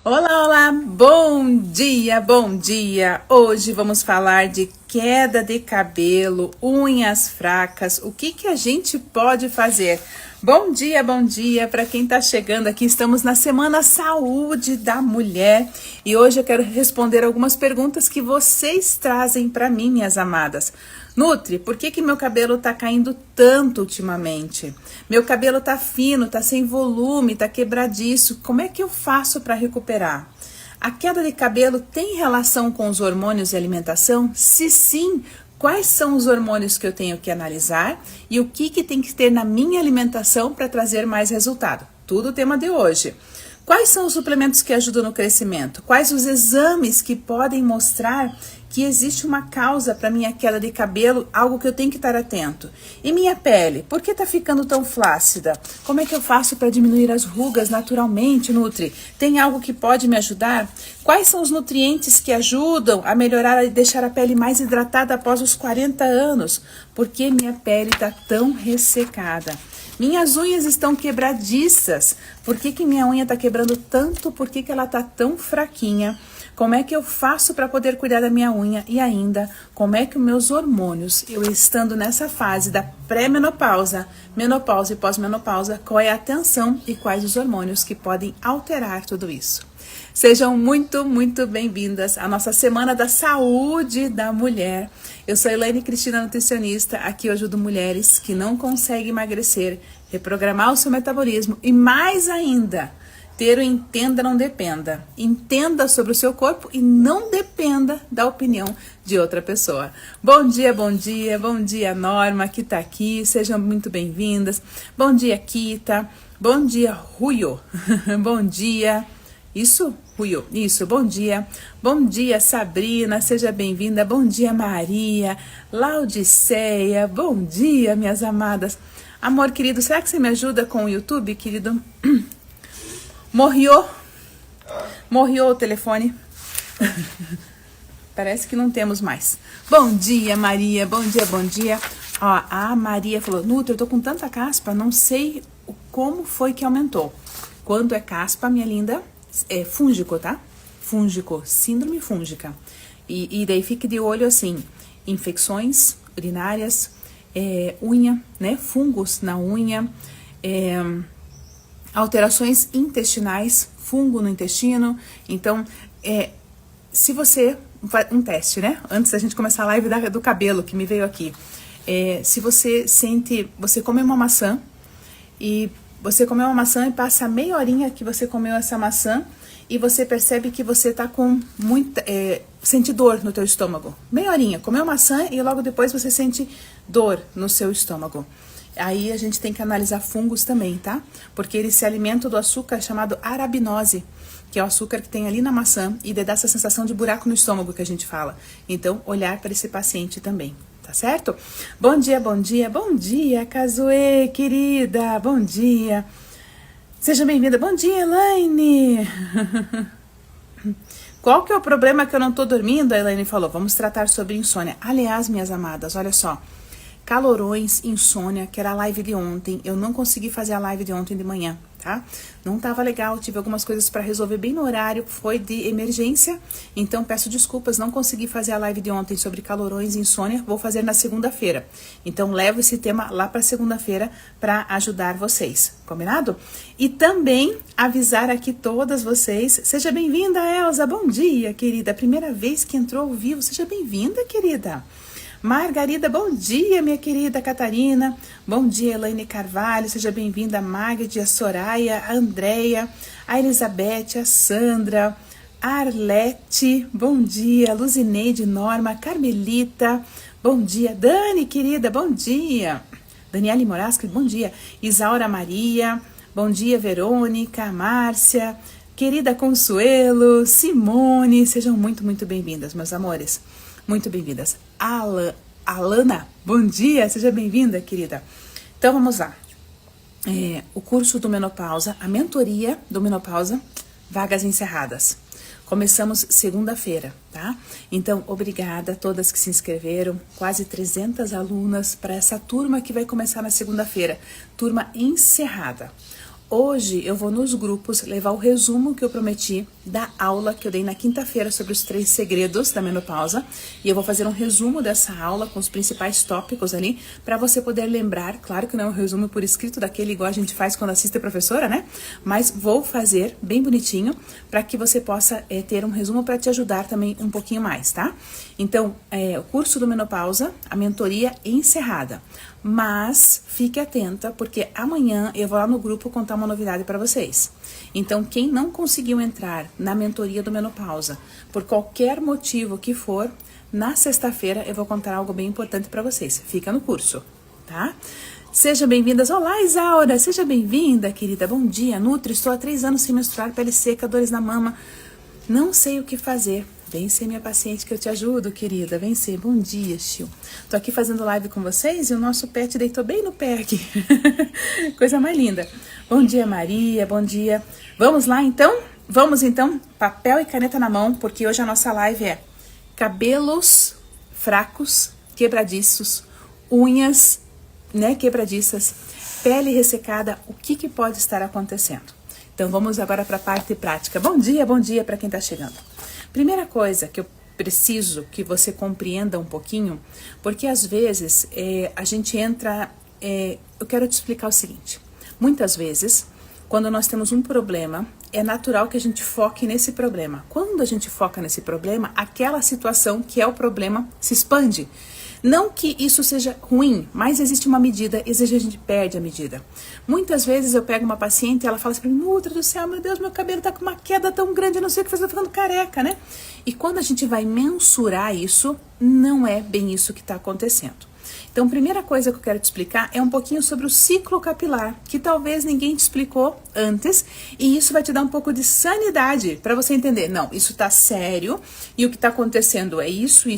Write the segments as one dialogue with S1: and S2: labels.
S1: Olá, olá, bom dia, bom dia! Hoje vamos falar de queda de cabelo, unhas fracas, o que a gente pode fazer? Bom dia para quem está chegando aqui. Estamos na Semana Saúde da Mulher e hoje eu quero responder algumas perguntas que vocês trazem para mim, minhas amadas. Nutri, por que meu cabelo tá caindo tanto ultimamente? Meu cabelo tá fino, tá sem volume, tá quebradiço. Como é que eu faço para recuperar? A queda de cabelo tem relação com os hormônios e alimentação? Se sim, quais são os hormônios que eu tenho que analisar e o que tem que ter na minha alimentação para trazer mais resultado? Tudo o tema de hoje. Quais são os suplementos que ajudam no crescimento? Quais os exames que podem mostrar que existe uma causa para minha queda de cabelo, algo que eu tenho que estar atento? E minha pele, por que está ficando tão flácida? Como é que eu faço para diminuir as rugas naturalmente, Nutri? Tem algo que pode me ajudar? Quais são os nutrientes que ajudam a melhorar e deixar a pele mais hidratada após os 40 anos? Por que minha pele está tão ressecada? Minhas unhas estão quebradiças. Por que minha unha está quebrando tanto? Por que ela está tão fraquinha? Como é que eu faço para poder cuidar da minha unha? E ainda, como é que os meus hormônios, eu estando nessa fase da pré-menopausa, menopausa e pós-menopausa, qual é a tensão e quais os hormônios que podem alterar tudo isso? Sejam muito bem-vindas à nossa Semana da Saúde da Mulher. Eu sou Elaine Cristina, nutricionista. Aqui eu ajudo mulheres que não conseguem emagrecer, reprogramar o seu metabolismo e mais ainda, ter o entenda, não dependa. Entenda sobre o seu corpo e não dependa da opinião de outra pessoa. Bom dia, Norma, que tá aqui. Sejam muito bem-vindas. Bom dia, Kita. Bom dia, Ruyo. Bom dia. Isso, Ruyo? Isso, bom dia. Bom dia, Sabrina, seja bem-vinda. Bom dia, Maria, Laudiceia. Bom dia, minhas amadas. Amor querido, será que você me ajuda com o YouTube, querido? Morreu o telefone. Parece que não temos mais. Bom dia, Maria, bom dia. Ó, a Maria falou, Nutri, eu tô com tanta caspa, não sei como foi que aumentou. Quando é caspa, minha linda, é fúngico, tá? Fúngico, síndrome fúngica. E daí fique de olho assim, infecções urinárias, unha, né? Fungos na unha, alterações intestinais, fungo no intestino. Então, se você, um teste, né? Antes da gente começar a live do cabelo que me veio aqui. Se você sente, você come uma maçã e passa meia horinha que você comeu essa maçã e você percebe que você tá com muita, sente dor no teu estômago. Meia horinha, comeu maçã e logo depois você sente dor no seu estômago. Aí a gente tem que analisar fungos também, tá? Porque eles se alimentam do açúcar chamado arabinose, que é o açúcar que tem ali na maçã e dá essa sensação de buraco no estômago que a gente fala. Então, olhar para esse paciente também. Tá certo? Bom dia, Kazuê, querida, bom dia. Seja bem-vinda, bom dia, Elaine. Qual que é o problema que eu não tô dormindo? A Elaine falou, vamos tratar sobre insônia. Aliás, minhas amadas, olha só. Calorões, insônia, que era a live de ontem. Eu não consegui fazer a live de ontem de manhã, tá? Não tava legal, tive algumas coisas para resolver bem no horário, foi de emergência. Então peço desculpas, não consegui fazer a live de ontem sobre calorões e insônia. Vou fazer na segunda-feira. Então levo esse tema lá para segunda-feira para ajudar vocês, combinado? E também avisar aqui todas vocês. Seja bem-vinda, Elza. Bom dia, querida. Primeira vez que entrou ao vivo. Seja bem-vinda, querida. Margarida, bom dia, minha querida Catarina. Bom dia, Elaine Carvalho. Seja bem-vinda, a Magdi, a Soraya, a Andréia, a Elizabeth, a Sandra, a Arlete. Bom dia, Luzineide, Norma, Carmelita. Bom dia, Dani, querida, bom dia. Daniele Morasca, bom dia. Isaura Maria, bom dia, Verônica, Márcia, querida Consuelo, Simone. Sejam muito bem-vindas, meus amores. Muito bem-vindas. Alana, bom dia, seja bem-vinda, querida. Então, vamos lá. O curso do Menopausa, a mentoria do Menopausa, vagas encerradas. Começamos segunda-feira, tá? Então, obrigada a todas que se inscreveram, quase 300 alunas para essa turma que vai começar na segunda-feira, turma encerrada. Hoje eu vou nos grupos levar o resumo que eu prometi da aula que eu dei na quinta-feira sobre os 3 segredos da menopausa. E eu vou fazer um resumo dessa aula com os principais tópicos ali, para você poder lembrar. Claro que não é um resumo por escrito daquele igual a gente faz quando assiste a professora, né? Mas vou fazer bem bonitinho para que você possa ter um resumo para te ajudar também um pouquinho mais, tá? Então, o curso do Menopausa, a mentoria encerrada. Mas fique atenta, porque amanhã eu vou lá no grupo contar uma novidade para vocês. Então, quem não conseguiu entrar na mentoria do Menopausa, por qualquer motivo que for, na sexta-feira eu vou contar algo bem importante para vocês. Fica no curso, tá? Sejam bem-vindas. Olá, Isaura, seja bem-vinda, querida. Bom dia, Nutri. Estou há 3 anos sem menstruar, pele seca, dores na mama. Não sei o que fazer. Vem ser minha paciente que eu te ajudo, querida. Vem ser. Bom dia, Chiu. Tô aqui fazendo live com vocês e o nosso pet deitou bem no pé aqui. Coisa mais linda. Bom dia, Maria. Bom dia. Vamos lá, então? Vamos, então. Papel e caneta na mão, porque hoje a nossa live é cabelos fracos, quebradiços, unhas, né, quebradiças, pele ressecada. O que pode estar acontecendo? Então, vamos agora para a parte prática. Bom dia para quem está chegando. Primeira coisa que eu preciso que você compreenda um pouquinho, porque às vezes a gente entra... eu quero te explicar o seguinte. Muitas vezes, quando nós temos um problema, é natural que a gente foque nesse problema. Quando a gente foca nesse problema, aquela situação que é o problema se expande. Não que isso seja ruim, mas existe uma medida, e a gente perde a medida. Muitas vezes eu pego uma paciente e ela fala assim pra mim, Nutra do céu, meu Deus, meu cabelo tá com uma queda tão grande, eu não sei o que fazer, eu tô ficando careca, né? E quando a gente vai mensurar isso, não é bem isso que tá acontecendo. Então, a primeira coisa que eu quero te explicar é um pouquinho sobre o ciclo capilar, que talvez ninguém te explicou antes, e isso vai te dar um pouco de sanidade para você entender. Não, isso tá sério, e o que tá acontecendo é isso.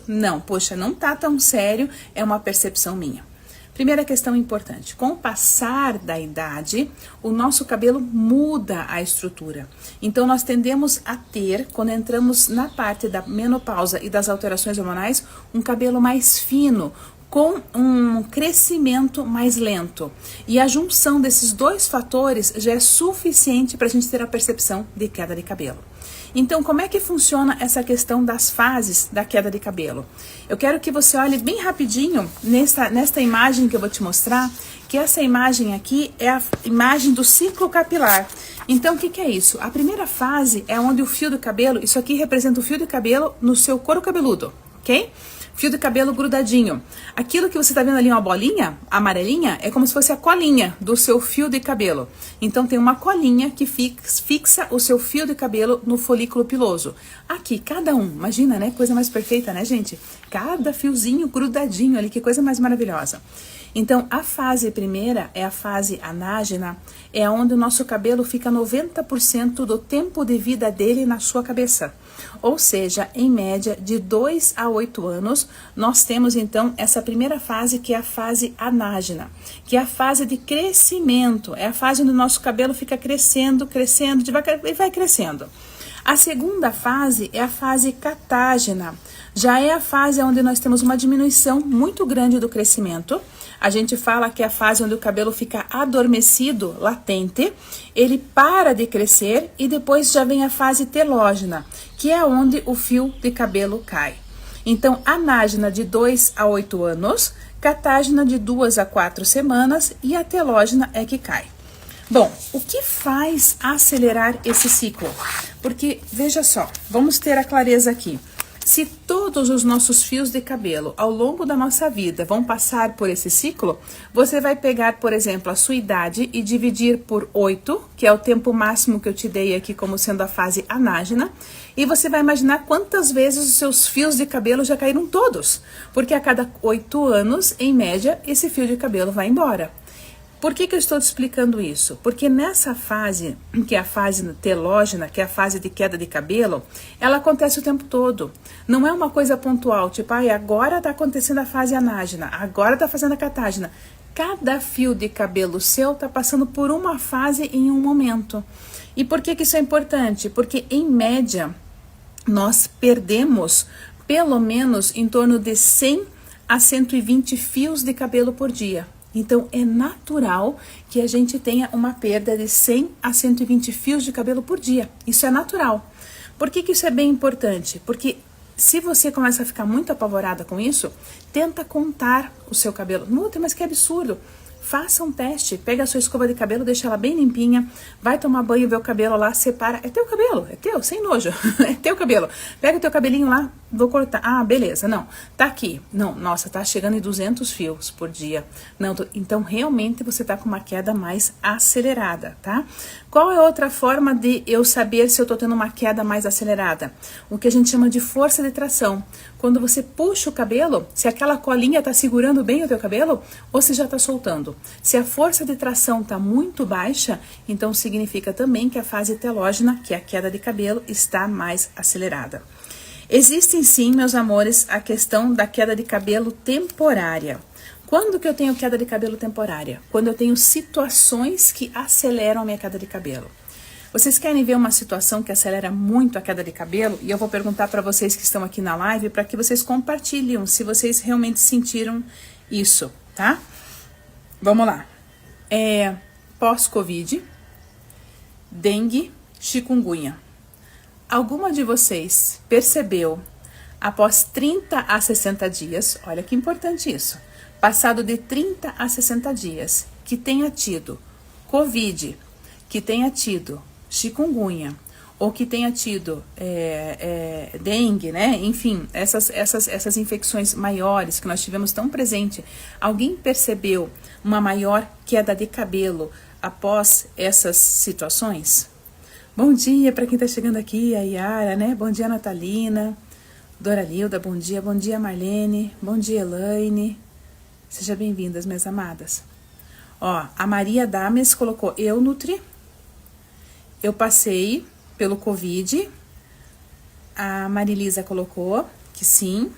S1: Não, poxa, não tá tão sério, é uma percepção minha. Primeira questão importante, com o passar da idade, o nosso cabelo muda a estrutura. Então, nós tendemos a ter, quando entramos na parte da menopausa e das alterações hormonais, um cabelo mais fino, com um crescimento mais lento. E a junção desses 2 fatores já é suficiente para a gente ter a percepção de queda de cabelo. Então, como é que funciona essa questão das fases da queda de cabelo? Eu quero que você olhe bem rapidinho nesta imagem que eu vou te mostrar, que essa imagem aqui é a imagem do ciclo capilar. Então, o que é isso? A primeira fase é onde o fio do cabelo, isso aqui representa o fio de cabelo no seu couro cabeludo, ok? Fio de cabelo grudadinho. Aquilo que você está vendo ali, uma bolinha amarelinha, é como se fosse a colinha do seu fio de cabelo. Então, tem uma colinha que fixa o seu fio de cabelo no folículo piloso. Aqui, cada um, imagina, né? Coisa mais perfeita, né, gente? Cada fiozinho grudadinho ali, que coisa mais maravilhosa. Então, a fase primeira é a fase anágena, é onde o nosso cabelo fica 90% do tempo de vida dele na sua cabeça. Ou seja, em média, de 2 a 8 anos, nós temos então essa primeira fase, que é a fase anágena, que é a fase de crescimento, é a fase onde o nosso cabelo fica crescendo, devagar e vai crescendo. A segunda fase é a fase catágena, já é a fase onde nós temos uma diminuição muito grande do crescimento. A gente fala que é a fase onde o cabelo fica adormecido, latente, ele para de crescer e depois já vem a fase telógena, que é onde o fio de cabelo cai. Então, anágena de 2 a 8 anos, catágena de 2 a 4 semanas e a telógena é que cai. Bom, o que faz acelerar esse ciclo? Porque, veja só, vamos ter a clareza aqui. Se todos os nossos fios de cabelo ao longo da nossa vida vão passar por esse ciclo, você vai pegar, por exemplo, a sua idade e dividir por 8, que é o tempo máximo que eu te dei aqui como sendo a fase anágena, e você vai imaginar quantas vezes os seus fios de cabelo já caíram todos, porque a cada 8 anos, em média, esse fio de cabelo vai embora. Por que eu estou te explicando isso? Porque nessa fase, que é a fase telógena, que é a fase de queda de cabelo, ela acontece o tempo todo. Não é uma coisa pontual, tipo, agora está acontecendo a fase anágena, agora está fazendo a catágena. Cada fio de cabelo seu está passando por uma fase em um momento. E por que isso é importante? Porque, em média, nós perdemos pelo menos em torno de 100 a 120 fios de cabelo por dia. Então, é natural que a gente tenha uma perda de 100 a 120 fios de cabelo por dia. Isso é natural. Por que isso é bem importante? Porque se você começa a ficar muito apavorada com isso, tenta contar o seu cabelo. Nutra, mas que absurdo. Faça um teste, pega a sua escova de cabelo, deixa ela bem limpinha, vai tomar banho, vê o cabelo lá, separa. É teu cabelo, é teu, sem nojo, é teu cabelo. Pega o teu cabelinho lá, vou cortar. Ah, beleza, não, tá aqui. Não, nossa, tá chegando em 200 fios por dia. Não, então realmente você tá com uma queda mais acelerada, tá? Qual é outra forma de eu saber se eu tô tendo uma queda mais acelerada? O que a gente chama de força de tração. Quando você puxa o cabelo, se aquela colinha tá segurando bem o teu cabelo ou se já tá soltando. Se a força de tração tá muito baixa, então significa também que a fase telógena, que é a queda de cabelo, está mais acelerada. Existem sim, meus amores, a questão da queda de cabelo temporária. Quando que eu tenho queda de cabelo temporária? Quando eu tenho situações que aceleram a minha queda de cabelo. Vocês querem ver uma situação que acelera muito a queda de cabelo? E eu vou perguntar para vocês que estão aqui na live para que vocês compartilhem se vocês realmente sentiram isso, tá? Vamos lá. Pós-Covid, dengue, chikungunya. Alguma de vocês percebeu, após 30 a 60 dias, olha que importante isso, passado de 30 a 60 dias, que tenha tido Covid, que tenha tido chikungunya, ou que tenha tido dengue, né? Enfim, essas infecções maiores que nós tivemos tão presente, alguém percebeu uma maior queda de cabelo após essas situações? Bom dia para quem está chegando aqui, a Yara, né? Bom dia, Natalina, Doralilda, bom dia, Marlene, bom dia, Elaine. Sejam bem-vindas, minhas amadas. Ó, a Maria Dames colocou, eu nutri, eu passei pelo Covid. A Marilisa colocou que sim.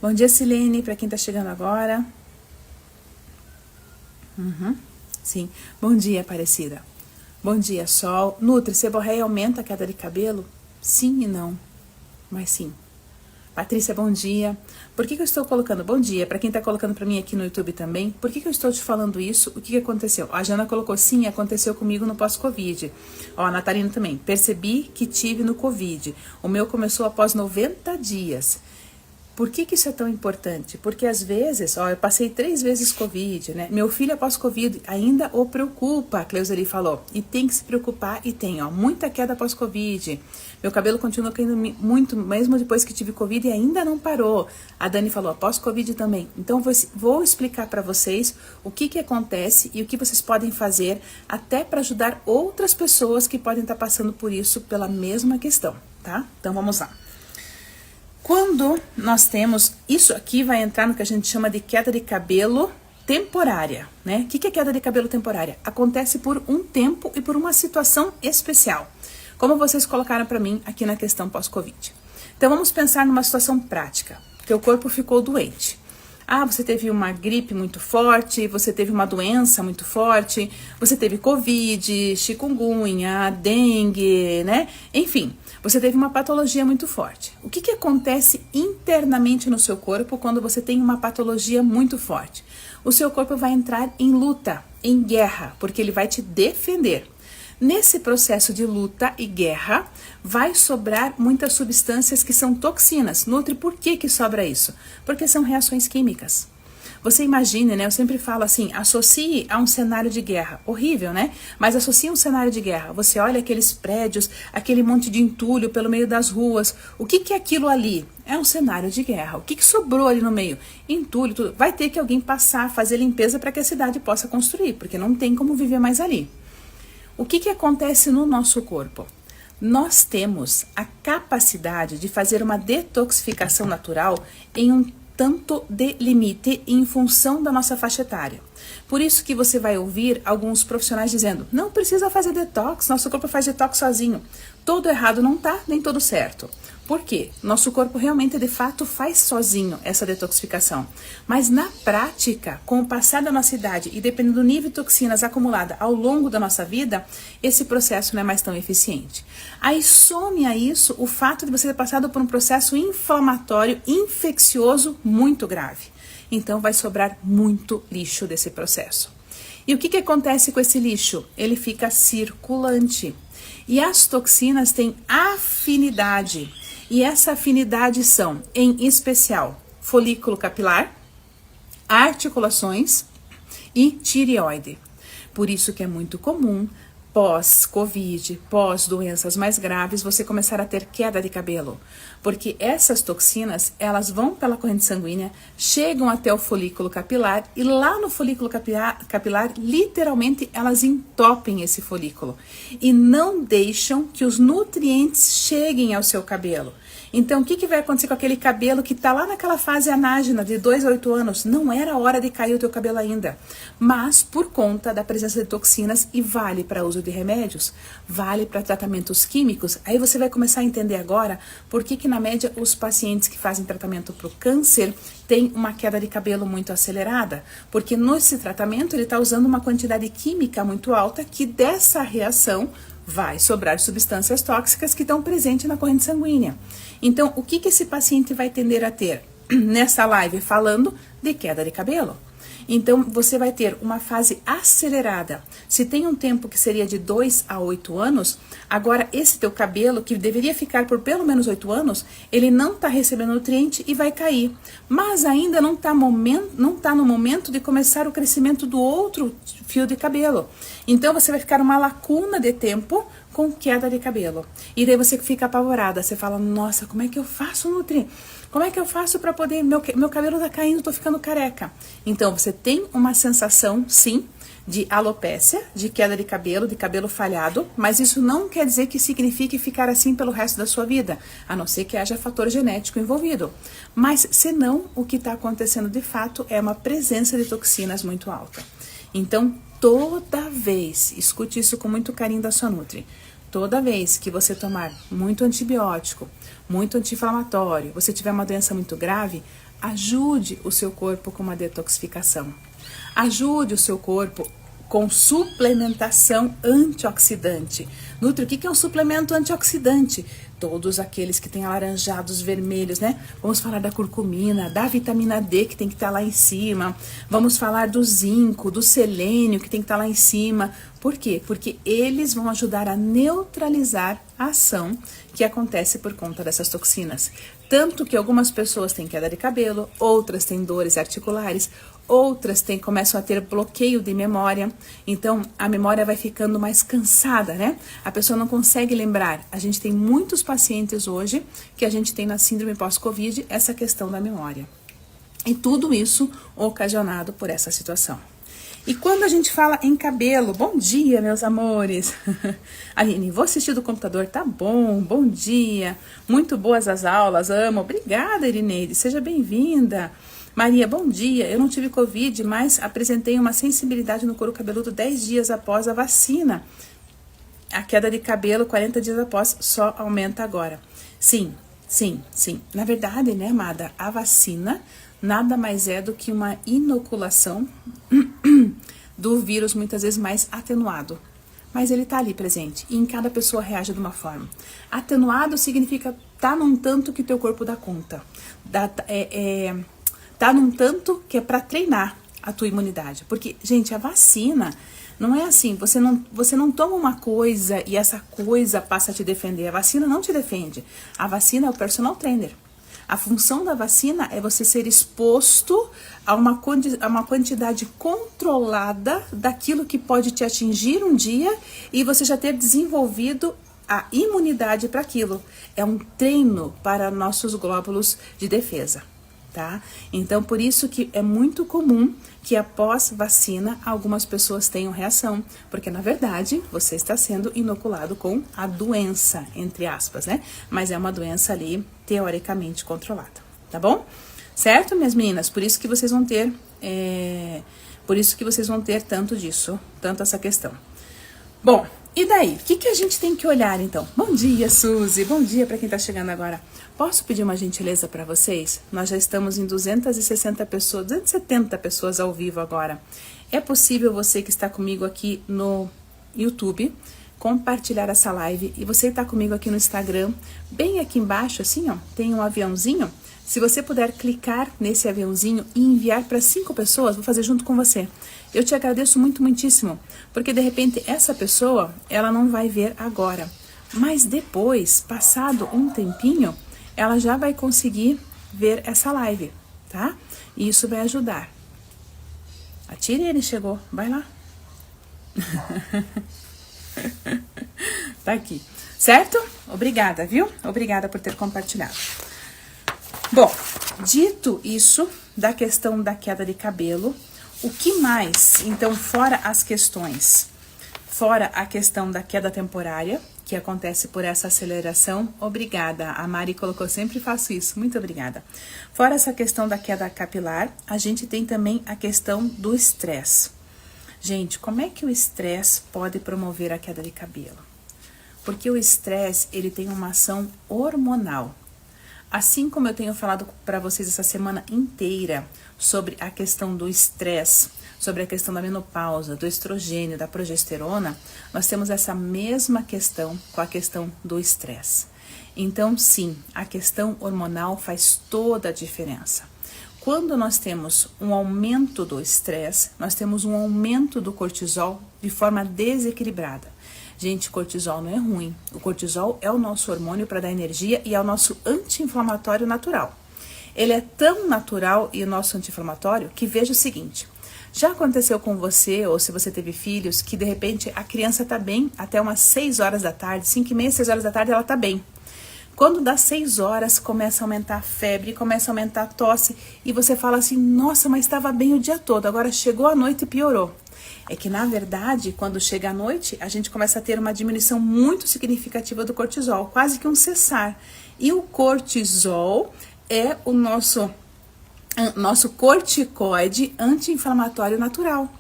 S1: Bom dia, Silene, para quem tá chegando agora. Sim. Bom dia, Aparecida. Bom dia, Sol. Nutri, seborreia aumenta a queda de cabelo? Sim e não, mas sim. Patrícia, bom dia. Por que eu estou colocando bom dia? Para quem está colocando para mim aqui no YouTube também, por que eu estou te falando isso? O que aconteceu? A Jana colocou, sim, aconteceu comigo no pós-Covid. Ó, a Natalina também. Percebi que tive no Covid. O meu começou após 90 dias. Por que isso é tão importante? Porque às vezes, ó, eu passei 3 vezes Covid, né? Meu filho após Covid ainda o preocupa, a Cleuseli falou. E tem que se preocupar e tem, ó, muita queda após Covid. Meu cabelo continua caindo muito, mesmo depois que tive Covid e ainda não parou. A Dani falou, após Covid também. Então, vou explicar para vocês o que acontece e o que vocês podem fazer até para ajudar outras pessoas que podem estar passando por isso pela mesma questão, tá? Então, vamos lá. Quando nós temos, isso aqui vai entrar no que a gente chama de queda de cabelo temporária, né? O que é queda de cabelo temporária? Acontece por um tempo e por uma situação especial, como vocês colocaram para mim aqui na questão pós-Covid. Então vamos pensar numa situação prática, que o corpo ficou doente. Ah, você teve uma gripe muito forte, você teve uma doença muito forte, você teve Covid, chikungunya, dengue, né? Enfim, você teve uma patologia muito forte. O que acontece internamente no seu corpo quando você tem uma patologia muito forte? O seu corpo vai entrar em luta, em guerra, porque ele vai te defender. Nesse processo de luta e guerra, vai sobrar muitas substâncias que são toxinas. Nutri, por que sobra isso? Porque são reações químicas. Você imagine, né? Eu sempre falo assim, associe a um cenário de guerra. Horrível, né? Mas associe um cenário de guerra. Você olha aqueles prédios, aquele monte de entulho pelo meio das ruas. O que é aquilo ali? É um cenário de guerra. O que sobrou ali no meio? Entulho, tudo. Vai ter que alguém passar, fazer limpeza para que a cidade possa construir, porque não tem como viver mais ali. O que acontece no nosso corpo? Nós temos a capacidade de fazer uma detoxificação natural em um tanto de limite em função da nossa faixa etária. Por isso que você vai ouvir alguns profissionais dizendo, não precisa fazer detox, nosso corpo faz detox sozinho. Todo errado não tá, nem todo certo. Por quê? Nosso corpo realmente, de fato, faz sozinho essa detoxificação. Mas na prática, com o passar da nossa idade e dependendo do nível de toxinas acumulada ao longo da nossa vida, esse processo não é mais tão eficiente. Aí some a isso o fato de você ter passado por um processo inflamatório, infeccioso muito grave. Então vai sobrar muito lixo desse processo. E o que acontece com esse lixo? Ele fica circulante. E as toxinas têm afinidade. E essa afinidade são, em especial, folículo capilar, articulações e tireoide. Por isso que é muito comum, pós-Covid, pós-doenças mais graves, você começar a ter queda de cabelo. Porque essas toxinas, elas vão pela corrente sanguínea, chegam até o folículo capilar e lá no folículo capilar, literalmente, elas entopem esse folículo e não deixam que os nutrientes cheguem ao seu cabelo. Então, o que vai acontecer com aquele cabelo que está lá naquela fase anágena de 2 a 8 anos? Não era hora de cair o teu cabelo ainda. Mas, por conta da presença de toxinas, e vale para uso de remédios, vale para tratamentos químicos, aí você vai começar a entender agora por que na média, os pacientes que fazem tratamento para o câncer têm uma queda de cabelo muito acelerada. Porque nesse tratamento, ele está usando uma quantidade química muito alta que dessa reação vai sobrar substâncias tóxicas que estão presentes na corrente sanguínea. Então, o que esse paciente vai tender a ter? Nessa live, falando de queda de cabelo. Então, você vai ter uma fase acelerada. Se tem um tempo que seria de 2 a 8 anos, agora esse teu cabelo, que deveria ficar por pelo menos 8 anos, ele não está recebendo nutriente e vai cair. Mas ainda não está no momento de começar o crescimento do outro fio de cabelo. Então, você vai ficar uma lacuna de tempo com queda de cabelo. E daí você fica apavorada, você fala, nossa, como é que eu faço, Nutri? Como é que eu faço para poder, meu cabelo tá caindo, tô ficando careca. Então, você tem uma sensação, sim, de alopécia, de queda de cabelo falhado, mas isso não quer dizer que signifique ficar assim pelo resto da sua vida, a não ser que haja fator genético envolvido. Mas, senão, o que está acontecendo de fato é uma presença de toxinas muito alta. Então, toda vez, escute isso com muito carinho da sua Nutri, toda vez que você tomar muito antibiótico, muito anti-inflamatório, você tiver uma doença muito grave, ajude o seu corpo com uma detoxificação. Ajude o seu corpo com suplementação antioxidante. Nutri, o que é um suplemento antioxidante? Todos aqueles que têm alaranjados vermelhos, né? Vamos falar da curcumina, da vitamina D, que tem que estar lá em cima. Vamos falar do zinco, do selênio, que tem que estar lá em cima. Por quê? Porque eles vão ajudar a neutralizar a ação que acontece por conta dessas toxinas. Tanto que algumas pessoas têm queda de cabelo, outras têm dores articulares, outras começam a ter bloqueio de memória, então a memória vai ficando mais cansada, né? A pessoa não consegue lembrar. A gente tem muitos pacientes hoje que a gente tem na síndrome pós-Covid essa questão da memória. E tudo isso ocasionado por essa situação. E quando a gente fala em cabelo, bom dia, meus amores. Aline, vou assistir do computador, tá bom, bom dia. Muito boas as aulas, amo. Obrigada, Irineide, seja bem-vinda. Maria, bom dia. Eu não tive Covid, mas apresentei uma sensibilidade no couro cabeludo 10 dias após a vacina. A queda de cabelo 40 dias após só aumenta agora. Sim. Na verdade, né, amada, a vacina nada mais é do que uma inoculação do vírus, muitas vezes mais atenuado. Mas ele tá ali presente e em cada pessoa reage de uma forma. Atenuado significa tá num tanto que teu corpo dá conta. Tá num tanto que é para treinar a tua imunidade. Porque, gente, a vacina não é assim, você não toma uma coisa e essa coisa passa a te defender. A vacina não te defende. A vacina é o personal trainer. A função da vacina é você ser exposto a uma quantidade controlada daquilo que pode te atingir um dia e você já ter desenvolvido a imunidade para aquilo. É um treino para nossos glóbulos de defesa, tá? Então, por isso que é muito comum que após vacina algumas pessoas tenham reação, porque na verdade você está sendo inoculado com a doença, entre aspas, né? Mas é uma doença ali teoricamente controlada, tá bom? Certo, minhas meninas? Por isso que vocês vão ter, tanto disso, tanto essa questão. Bom, e daí? O que a gente tem que olhar então? Bom dia, Suzy. Bom dia para quem tá chegando agora. Posso pedir uma gentileza para vocês? Nós já estamos em 260 pessoas, 270 pessoas ao vivo agora. É possível você que está comigo aqui no YouTube compartilhar essa live e você que está comigo aqui no Instagram, bem aqui embaixo assim, ó, tem um aviãozinho. Se você puder clicar nesse aviãozinho e enviar para 5 pessoas, vou fazer junto com você. Eu te agradeço muitíssimo, porque de repente essa pessoa, ela não vai ver agora. Mas depois, passado um tempinho, ela já vai conseguir ver essa live, tá? E isso vai ajudar. A Tirene chegou, vai lá. Tá aqui, certo? Obrigada, viu? Obrigada por ter compartilhado. Bom, dito isso da questão da queda de cabelo, o que mais? Então, fora as questões, fora a questão da queda temporária, que acontece por essa aceleração, obrigada, a Mari colocou, sempre faço isso, muito obrigada. Fora essa questão da queda capilar, a gente tem também a questão do estresse. Gente, como é que o estresse pode promover a queda de cabelo? Porque o estresse, ele tem uma ação hormonal. Assim como eu tenho falado para vocês essa semana inteira sobre a questão do estresse, sobre a questão da menopausa, do estrogênio, da progesterona, nós temos essa mesma questão com a questão do estresse. Então, sim, a questão hormonal faz toda a diferença. Quando nós temos um aumento do estresse, nós temos um aumento do cortisol de forma desequilibrada. Gente, cortisol não é ruim. O cortisol é o nosso hormônio para dar energia e é o nosso anti-inflamatório natural. Ele é tão natural e o nosso anti-inflamatório que veja o seguinte. Já aconteceu com você, ou se você teve filhos, que de repente a criança está bem até umas 6 horas da tarde, 5h30, 6 horas da tarde ela está bem. Quando dá 6 horas, começa a aumentar a febre, começa a aumentar a tosse e você fala assim, nossa, mas estava bem o dia todo, agora chegou a noite e piorou. É que, na verdade, quando chega a noite, a gente começa a ter uma diminuição muito significativa do cortisol, quase que um cessar. E o cortisol é o nosso corticoide anti-inflamatório natural.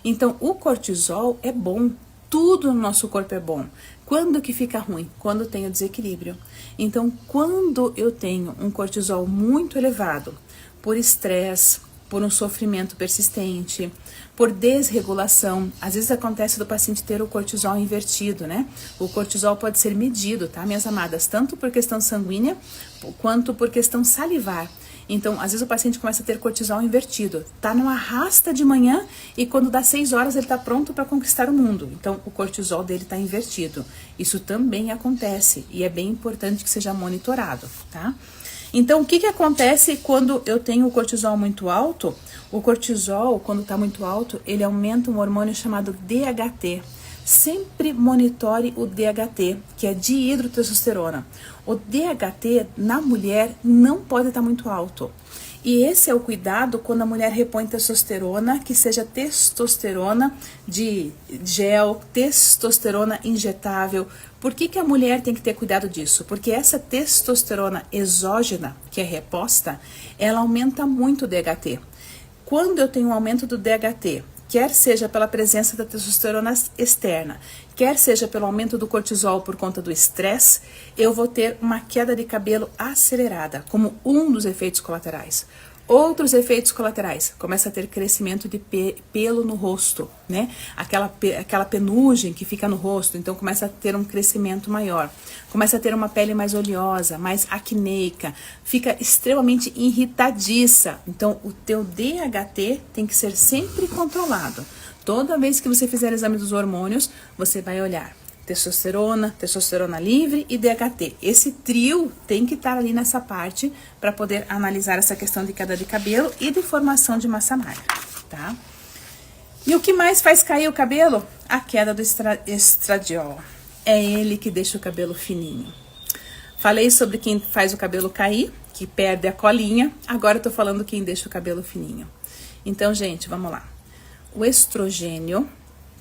S1: Então, o cortisol é bom, tudo no nosso corpo é bom. Quando que fica ruim? Quando tem o desequilíbrio. Então, quando eu tenho um cortisol muito elevado, por estresse, por um sofrimento persistente, por desregulação. Às vezes acontece do paciente ter o cortisol invertido, né? O cortisol pode ser medido, tá, minhas amadas? Tanto por questão sanguínea, quanto por questão salivar. Então, às vezes o paciente começa a ter cortisol invertido. Tá numa rasta de manhã e quando dá 6 horas ele tá pronto para conquistar o mundo. Então, o cortisol dele tá invertido. Isso também acontece e é bem importante que seja monitorado, tá? Então, o que acontece quando eu tenho o cortisol muito alto? O cortisol, quando está muito alto, ele aumenta um hormônio chamado DHT. Sempre monitore o DHT, que é dihidrotestosterona. O DHT na mulher não pode estar muito alto. E esse é o cuidado quando a mulher repõe testosterona, que seja testosterona de gel, testosterona injetável. Por que a mulher tem que ter cuidado disso? Porque essa testosterona exógena, que é reposta, ela aumenta muito o DHT. Quando eu tenho um aumento do DHT, quer seja pela presença da testosterona externa, quer seja pelo aumento do cortisol por conta do estresse, eu vou ter uma queda de cabelo acelerada, como um dos efeitos colaterais. Outros efeitos colaterais, começa a ter crescimento de pelo no rosto, né? Aquela penugem que fica no rosto, então começa a ter um crescimento maior. Começa a ter uma pele mais oleosa, mais acneica, fica extremamente irritadiça. Então o teu DHT tem que ser sempre controlado. Toda vez que você fizer exame dos hormônios, você vai olhar testosterona, testosterona livre e DHT. Esse trio tem que estar ali nessa parte para poder analisar essa questão de queda de cabelo e de formação de massa magra, tá? E o que mais faz cair o cabelo? A queda do estradiol. É ele que deixa o cabelo fininho. Falei sobre quem faz o cabelo cair, que perde a colinha. Agora eu tô falando quem deixa o cabelo fininho. Então, gente, vamos lá. O estrogênio,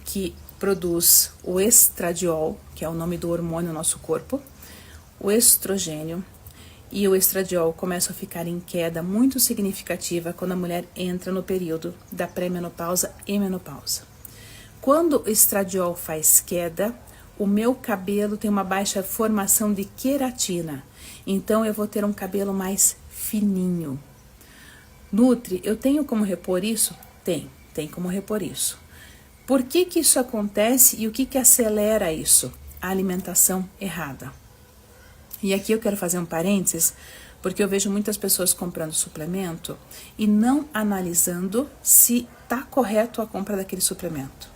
S1: que produz o estradiol, que é o nome do hormônio no nosso corpo, o estrogênio e o estradiol começam a ficar em queda muito significativa quando a mulher entra no período da pré-menopausa e menopausa. Quando o estradiol faz queda, o meu cabelo tem uma baixa formação de queratina, então eu vou ter um cabelo mais fininho. Nutri, eu tenho como repor isso? Tem como repor isso. Por que isso acontece e o que acelera isso? A alimentação errada. E aqui eu quero fazer um parênteses, Porque eu vejo muitas pessoas comprando suplemento e não analisando se tá correto a compra daquele suplemento.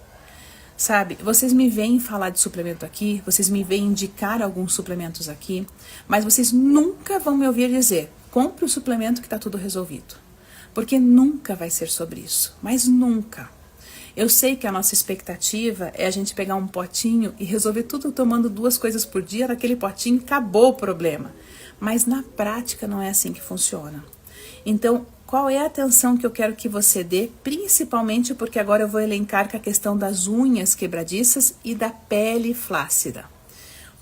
S1: Sabe, vocês me veem falar de suplemento aqui, vocês me veem indicar alguns suplementos aqui, mas vocês nunca vão me ouvir dizer, compre o suplemento que tá tudo resolvido. Porque nunca vai ser sobre isso, mas nunca. Eu sei que a nossa expectativa é a gente pegar um potinho e resolver tudo tomando 2 coisas por dia, naquele potinho acabou o problema. Mas na prática não é assim que funciona. Então, qual é a atenção que eu quero que você dê, principalmente porque agora eu vou elencar com a questão das unhas quebradiças e da pele flácida.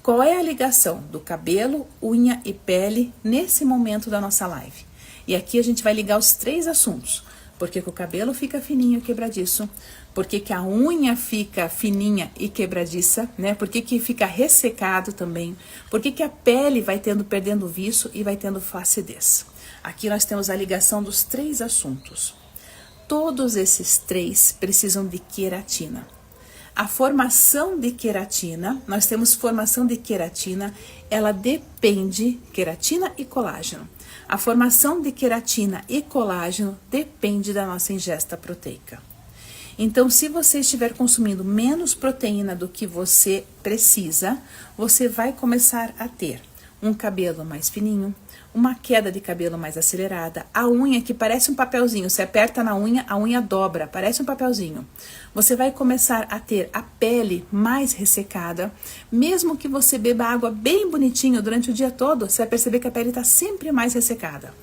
S1: Qual é a ligação do cabelo, unha e pele nesse momento da nossa live? E aqui a gente vai ligar os 3 assuntos. Por que o cabelo fica fininho e quebradiço? Por que a unha fica fininha e quebradiça, né? Por que fica ressecado também? Por que a pele vai perdendo viço e vai tendo flacidez? Aqui nós temos a ligação dos 3 assuntos. Todos esses 3 precisam de queratina. A formação de queratina, nós temos formação de queratina, ela depende, queratina e colágeno. A formação de queratina e colágeno depende da nossa ingesta proteica. Então, se você estiver consumindo menos proteína do que você precisa, você vai começar a ter um cabelo mais fininho, uma queda de cabelo mais acelerada, a unha que parece um papelzinho, você aperta na unha, a unha dobra, parece um papelzinho. Você vai começar a ter a pele mais ressecada, mesmo que você beba água bem bonitinho durante o dia todo, você vai perceber que a pele está sempre mais ressecada.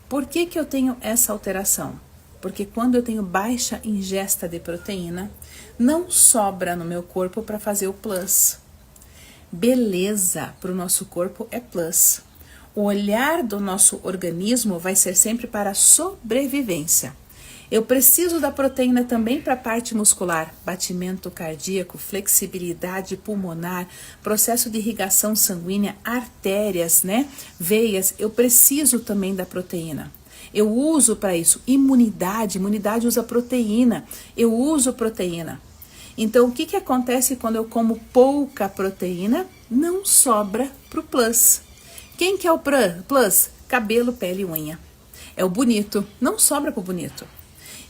S1: Por que eu tenho essa alteração? Porque quando eu tenho baixa ingesta de proteína, não sobra no meu corpo para fazer o plus. Beleza para o nosso corpo é plus. O olhar do nosso organismo vai ser sempre para a sobrevivência. Eu preciso da proteína também para a parte muscular, batimento cardíaco, flexibilidade pulmonar, processo de irrigação sanguínea, artérias, né? Veias. Eu preciso também da proteína. Eu uso para isso. Imunidade usa proteína. Eu uso proteína. Então, o que acontece quando eu como pouca proteína? Não sobra para o plus. Quem que é o plus? Cabelo, pele e unha. É o bonito, não sobra pro bonito.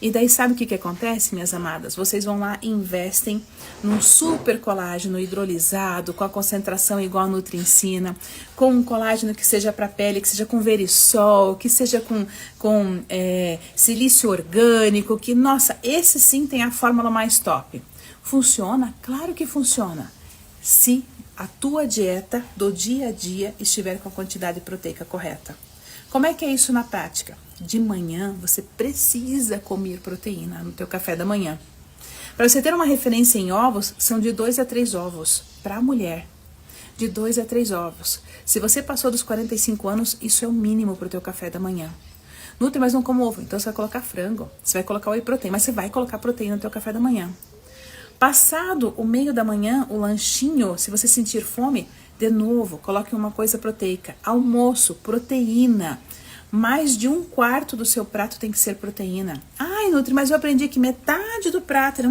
S1: E daí sabe o que acontece, minhas amadas? Vocês vão lá e investem num super colágeno hidrolisado, com a concentração igual a Nutriensina, com um colágeno que seja para pele, que seja com verisol, que seja com silício orgânico, que, nossa, esse sim tem a fórmula mais top. Funciona? Claro que funciona. Se a tua dieta do dia a dia estiver com a quantidade proteica correta. Como é que é isso na prática? De manhã você precisa comer proteína no teu café da manhã. Para você ter uma referência em ovos, são de 2 a 3 ovos para a mulher. De 2 a 3 ovos. Se você passou dos 45 anos, isso é o mínimo para o teu café da manhã. Nutri, mas não como ovo, então você vai colocar frango, você vai colocar whey protein, mas você vai colocar proteína no teu café da manhã. Passado o meio da manhã, o lanchinho, se você sentir fome, de novo, coloque uma coisa proteica. Almoço, proteína. Mais de 1/4 do seu prato tem que ser proteína. Ai, Nutri, mas eu aprendi que metade do prato era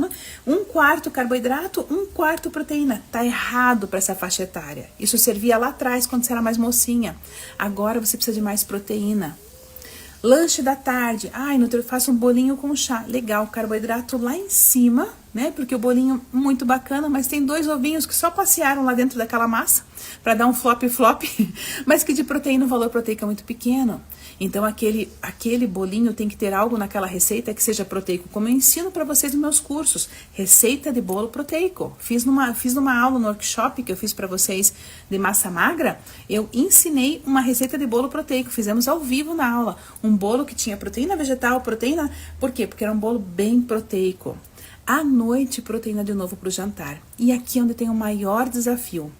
S1: 1/4 carboidrato, 1/4 proteína. Tá errado para essa faixa etária. Isso servia lá atrás, quando você era mais mocinha. Agora você precisa de mais proteína. Lanche da tarde. Ai, Nutri, eu faço um bolinho com chá. Legal, carboidrato lá em cima, né? Porque o bolinho muito bacana, mas tem 2 ovinhos que só passearam lá dentro daquela massa para dar um flop, mas que de proteína o valor proteico é muito pequeno. Então aquele bolinho tem que ter algo naquela receita que seja proteico, como eu ensino para vocês nos meus cursos. Receita de bolo proteico. Fiz numa aula no workshop que eu fiz para vocês de massa magra, eu ensinei uma receita de bolo proteico, fizemos ao vivo na aula. Um bolo que tinha proteína vegetal, proteína... Por quê? Porque era um bolo bem proteico. À noite, proteína de novo para o jantar. E aqui é onde tem o maior desafio.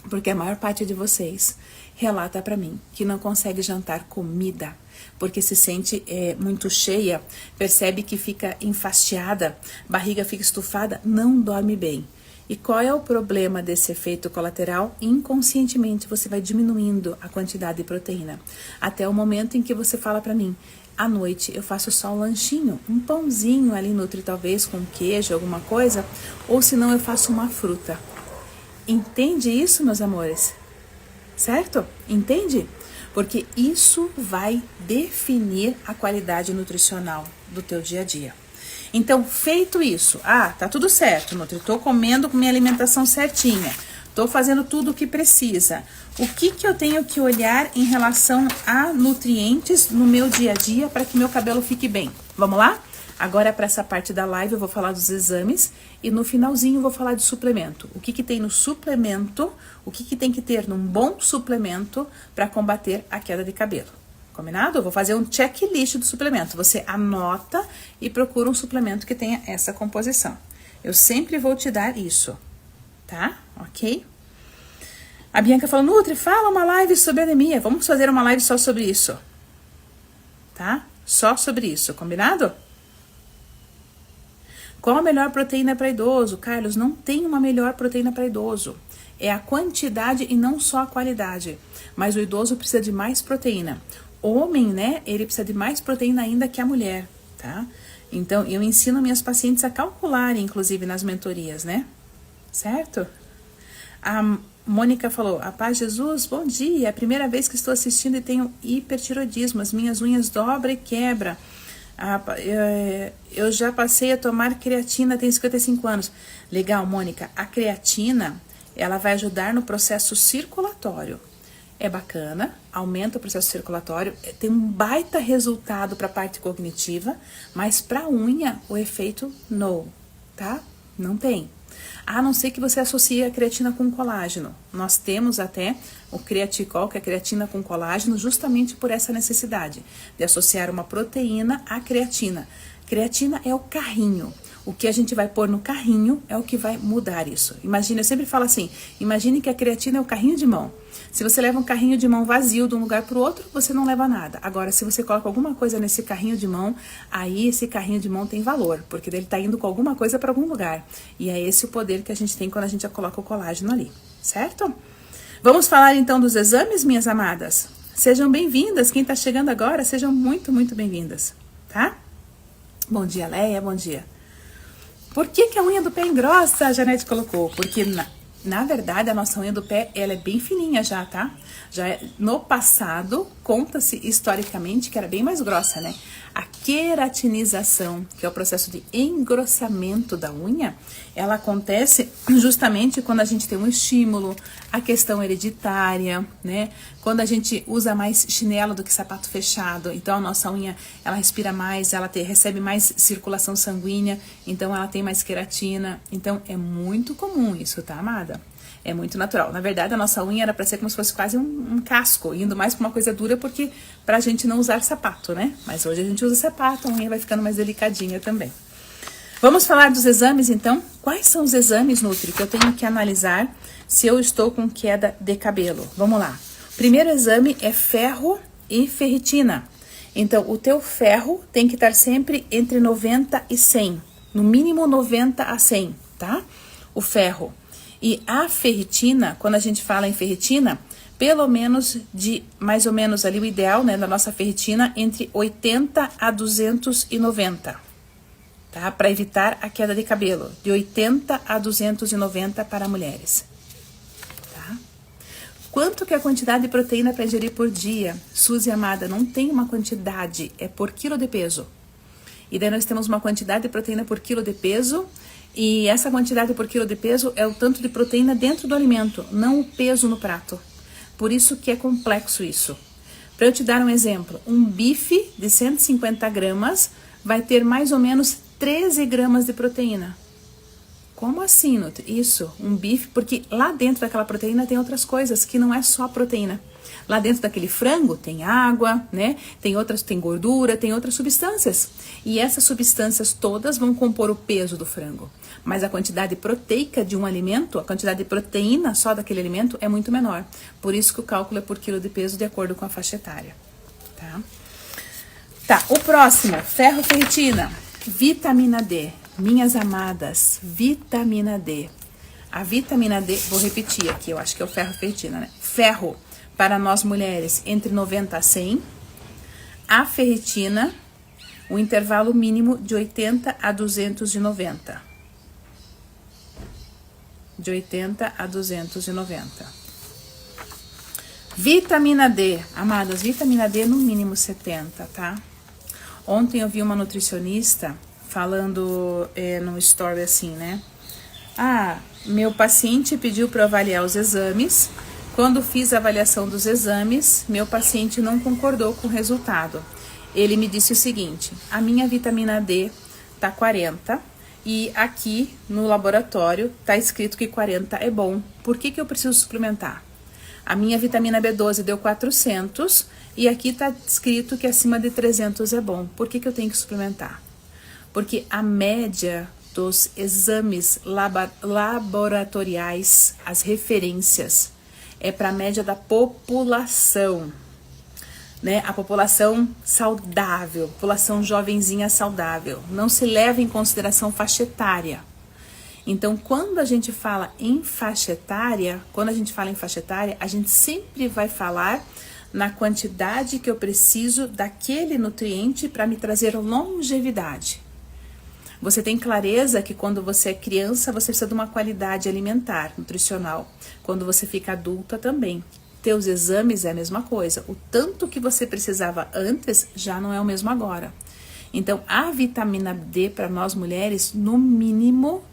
S1: Porque a maior parte de vocês relata para mim que não consegue jantar comida, porque se sente muito cheia, percebe que fica enfastiada, barriga fica estufada, não dorme bem. E qual é o problema desse efeito colateral? Inconscientemente você vai diminuindo a quantidade de proteína, até o momento em que você fala para mim, à noite eu faço só um lanchinho, um pãozinho ali Nutri, talvez com queijo, alguma coisa, ou senão eu faço uma fruta. Entende isso, meus amores? Certo? Entende? porque isso vai definir a qualidade nutricional do teu dia a dia. Então, feito isso, tá tudo certo, Nutri, tô comendo com minha alimentação certinha, tô fazendo tudo o que precisa. O que eu tenho que olhar em relação a nutrientes no meu dia a dia para que meu cabelo fique bem? Vamos lá? Agora, para essa parte da live, eu vou falar dos exames e no finalzinho eu vou falar de suplemento. O que tem no suplemento, o que tem que ter num bom suplemento para combater a queda de cabelo. Combinado? Eu vou fazer um checklist do suplemento. Você anota e procura um suplemento que tenha essa composição. Eu sempre vou te dar isso, tá? Ok? A Bianca falou, Nutri, fala uma live sobre anemia. Vamos fazer uma live só sobre isso. Tá? Só sobre isso, combinado? Qual a melhor proteína para idoso? Carlos, não tem uma melhor proteína para idoso. É a quantidade e não só a qualidade. Mas o idoso precisa de mais proteína. O homem, né, ele precisa de mais proteína ainda que a mulher, tá? Então, eu ensino minhas pacientes a calcularem, inclusive, nas mentorias, né? Certo? A Mônica falou, a paz de Jesus, bom dia. É a primeira vez que estou assistindo e tenho hipertiroidismo. As minhas unhas dobram e quebram. Eu já passei a tomar creatina, tenho 55 anos. Legal, Mônica. A creatina, ela vai ajudar no processo circulatório. É bacana, aumenta o processo circulatório, tem um baita resultado para a parte cognitiva, mas para a unha, o efeito não, tá? Não tem. A não ser que você associe a creatina com colágeno. Nós temos até o Creaticol, que é a creatina com colágeno, justamente por essa necessidade de associar uma proteína à creatina. Creatina é o carrinho. O que a gente vai pôr no carrinho é o que vai mudar isso. Imagina, eu sempre falo assim, imagine que a creatina é o carrinho de mão. Se você leva um carrinho de mão vazio de um lugar para o outro, você não leva nada. Agora, se você coloca alguma coisa nesse carrinho de mão, aí esse carrinho de mão tem valor, porque ele está indo com alguma coisa para algum lugar. E é esse o poder que a gente tem quando a gente coloca o colágeno ali, certo? Vamos falar então dos exames, minhas amadas? Sejam bem-vindas, quem está chegando agora, sejam muito, muito bem-vindas, tá? Bom dia, Leia, bom dia. Por que a unha do pé engrossa? A Janete colocou. Porque, na verdade, a nossa unha do pé, ela é bem fininha já, tá? No passado, conta-se historicamente que era bem mais grossa, né? A queratinização, que é o processo de engrossamento da unha, ela acontece justamente quando a gente tem um estímulo, a questão hereditária, né? Quando a gente usa mais chinelo do que sapato fechado, então a nossa unha, ela respira mais, ela recebe mais circulação sanguínea, então ela tem mais queratina. Então é muito comum isso, tá, amada? É muito natural. Na verdade, a nossa unha era para ser como se fosse quase um casco, indo mais para uma coisa dura, porque pra gente não usar sapato, né? Mas hoje a gente usa sapato, a unha vai ficando mais delicadinha também. Vamos falar dos exames, então? Quais são os exames, Nutri, que eu tenho que analisar se eu estou com queda de cabelo? Vamos lá. Primeiro exame é ferro e ferritina. Então, o teu ferro tem que estar sempre entre 90 e 100. No mínimo 90 a 100, tá? O ferro. E a ferritina, quando a gente fala em ferritina, pelo menos mais ou menos ali o ideal, né, da nossa ferritina, entre 80 a 290, tá? Para evitar a queda de cabelo, de 80 a 290 para mulheres, tá? Quanto que é a quantidade de proteína para ingerir por dia? Suzy amada, não tem uma quantidade, é por quilo de peso. E daí nós temos uma quantidade de proteína por quilo de peso, e essa quantidade por quilo de peso é o tanto de proteína dentro do alimento, não o peso no prato. Por isso que é complexo isso. Para eu te dar um exemplo, um bife de 150 gramas vai ter mais ou menos 13 gramas de proteína. Como assim, Nutri? Isso, um bife, porque lá dentro daquela proteína tem outras coisas, que não é só proteína. Lá dentro daquele frango tem água, né? Tem gordura, tem outras substâncias. E essas substâncias todas vão compor o peso do frango. Mas a quantidade proteica de um alimento, a quantidade de proteína só daquele alimento é muito menor. Por isso que o cálculo é por quilo de peso de acordo com a faixa etária, tá? Tá, o próximo, ferro, ferritina, vitamina D. Minhas amadas, vitamina D. A vitamina D, vou repetir aqui, eu acho que é o ferro, ferritina, né? Ferro, para nós mulheres, entre 90 a 100. A ferritina, o intervalo mínimo de 80 a 290. De 80 a 290. Vitamina D, amadas, vitamina D no mínimo 70, tá? Ontem eu vi uma nutricionista falando no story assim, né? Ah, meu paciente pediu para avaliar os exames. Quando fiz a avaliação dos exames, meu paciente não concordou com o resultado. Ele me disse o seguinte: a minha vitamina D tá 40 e aqui no laboratório tá escrito que 40 é bom. Por que eu preciso suplementar? A minha vitamina B12 deu 400 e aqui tá escrito que acima de 300 é bom. Por que eu tenho que suplementar? Porque a média dos exames laboratoriais, as referências, é para a média da população, né? A população saudável, população jovenzinha saudável. Não se leva em consideração faixa etária. Então, quando a gente fala em faixa etária, a gente sempre vai falar na quantidade que eu preciso daquele nutriente para me trazer longevidade. Você tem clareza que quando você é criança, você precisa de uma qualidade alimentar, nutricional. Quando você fica adulta também. Teus exames é a mesma coisa. O tanto que você precisava antes já não é o mesmo agora. Então, a vitamina D para nós mulheres, no mínimo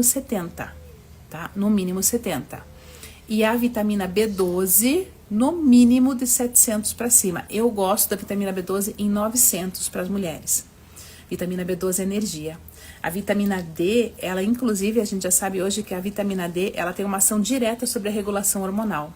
S1: 70, tá? No mínimo 70. E a vitamina B12, no mínimo de 700 para cima. Eu gosto da vitamina B12 em 900 para as mulheres. Vitamina B12 é energia. A vitamina D, ela inclusive, a gente já sabe hoje que a vitamina D, ela tem uma ação direta sobre a regulação hormonal.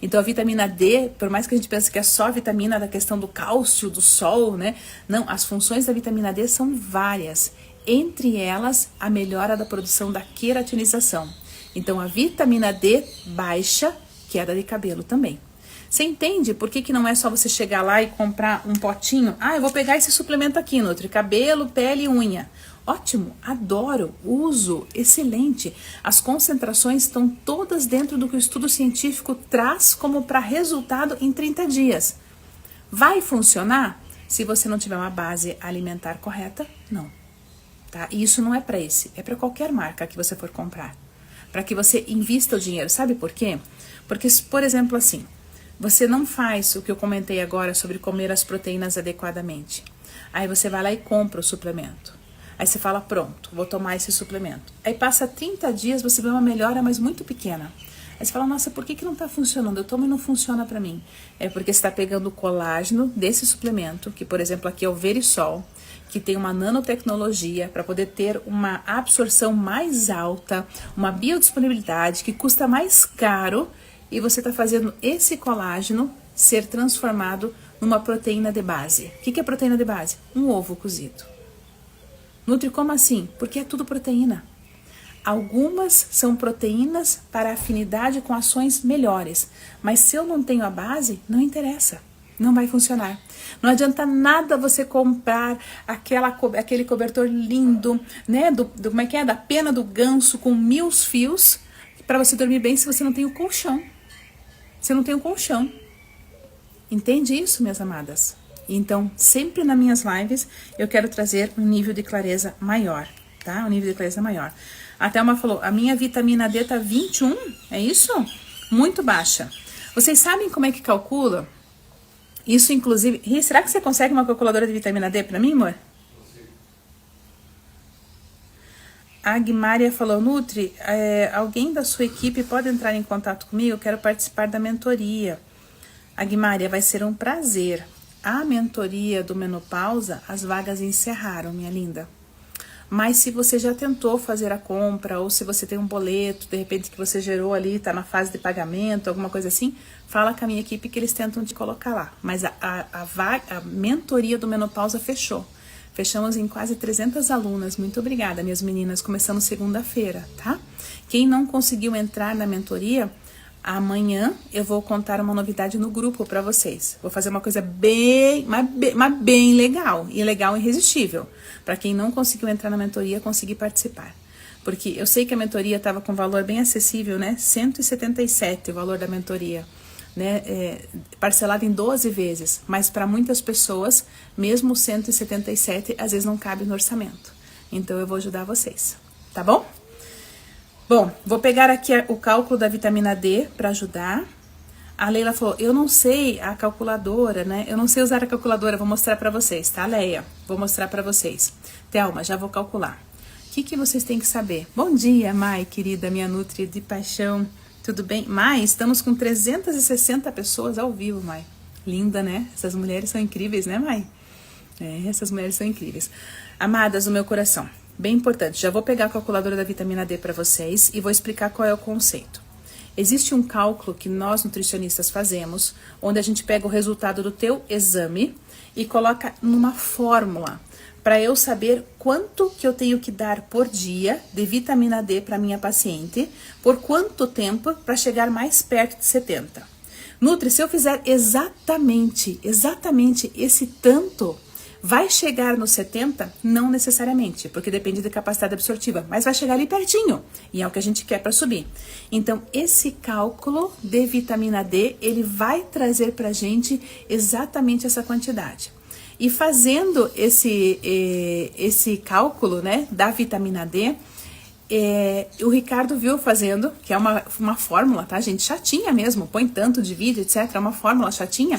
S1: Então a vitamina D, por mais que a gente pense que é só a vitamina da questão do cálcio, do sol, né? Não, as funções da vitamina D são várias. Entre elas, a melhora da produção da queratinização. Então a vitamina D baixa, queda de cabelo também. Você entende por que não é só você chegar lá e comprar um potinho? Ah, eu vou pegar esse suplemento aqui, Nutri, cabelo, pele e unha. Ótimo, adoro, uso, excelente. As concentrações estão todas dentro do que o estudo científico traz como para resultado em 30 dias. Vai funcionar? Se você não tiver uma base alimentar correta, não. Tá? E isso não é para esse, é para qualquer marca que você for comprar. Para que você invista o dinheiro. Sabe por quê? Porque, por exemplo, assim, você não faz o que eu comentei agora sobre comer as proteínas adequadamente. Aí você vai lá e compra o suplemento. Aí você fala, pronto, vou tomar esse suplemento. Aí passa 30 dias, você vê uma melhora, mas muito pequena. Aí você fala, nossa, por que não tá funcionando? Eu tomo e não funciona pra mim. É porque você tá pegando o colágeno desse suplemento, que por exemplo aqui é o Verisol, que tem uma nanotecnologia para poder ter uma absorção mais alta, uma biodisponibilidade que custa mais caro, e você tá fazendo esse colágeno ser transformado numa proteína de base. O que é proteína de base? Um ovo cozido. Nutri, como assim? Porque é tudo proteína. Algumas são proteínas para afinidade com ações melhores. Mas se eu não tenho a base, não interessa. Não vai funcionar. Não adianta nada você comprar aquele cobertor lindo, né? Como é que é? Da pena do ganso com 1000 fios para você dormir bem se você não tem o colchão. Você não tem o colchão. Entende isso, minhas amadas? Então, sempre nas minhas lives, eu quero trazer um nível de clareza maior, tá? Um nível de clareza maior. A Thelma falou, a minha vitamina D tá 21, é isso? Muito baixa. Vocês sabem como é que calcula? Isso, inclusive... Ri, será que você consegue uma calculadora de vitamina D pra mim, amor? A Guimária falou, Nutri, alguém da sua equipe pode entrar em contato comigo? Eu quero participar da mentoria. A Guimária, vai ser um prazer. A mentoria do Menopausa, as vagas encerraram, minha linda. Mas se você já tentou fazer a compra, ou se você tem um boleto, de repente que você gerou ali, tá na fase de pagamento, alguma coisa assim, fala com a minha equipe que eles tentam te colocar lá. Mas a mentoria do Menopausa fechou. Fechamos em quase 300 alunas. Muito obrigada, minhas meninas. Começamos segunda-feira, tá? Quem não conseguiu entrar na mentoria... Amanhã eu vou contar uma novidade no grupo para vocês. Vou fazer uma coisa bem legal. E legal e irresistível. Para quem não conseguiu entrar na mentoria, conseguir participar. Porque eu sei que a mentoria estava com valor bem acessível, né? 177 o valor da mentoria. Né? Parcelado em 12 vezes. Mas para muitas pessoas, mesmo 177, às vezes não cabe no orçamento. Então eu vou ajudar vocês. Tá bom? Bom, vou pegar aqui o cálculo da vitamina D para ajudar. A Leila falou, eu não sei a calculadora, né? Eu não sei usar a calculadora, vou mostrar pra vocês, tá, Leia? Vou mostrar pra vocês. Thelma, já vou calcular. O que vocês têm que saber? Bom dia, Mai, querida, minha nutri de paixão. Tudo bem? Mai, estamos com 360 pessoas ao vivo, Mai. Linda, né? Essas mulheres são incríveis, né, Mai? Essas mulheres são incríveis. Amadas do meu coração, bem importante, já vou pegar a calculadora da vitamina D pra vocês e vou explicar qual é o conceito. Existe um cálculo que nós nutricionistas fazemos, onde a gente pega o resultado do teu exame e coloca numa fórmula, para eu saber quanto que eu tenho que dar por dia de vitamina D para minha paciente, por quanto tempo para chegar mais perto de 70. Nutri, se eu fizer exatamente esse tanto, vai chegar no 70? Não necessariamente, porque depende da capacidade absortiva, mas vai chegar ali pertinho, e é o que a gente quer para subir. Então, esse cálculo de vitamina D, ele vai trazer pra gente exatamente essa quantidade. E fazendo esse cálculo, né, da vitamina D, o Ricardo viu fazendo, que é uma fórmula, tá, gente? Chatinha mesmo, põe tanto, divide, etc. É uma fórmula chatinha.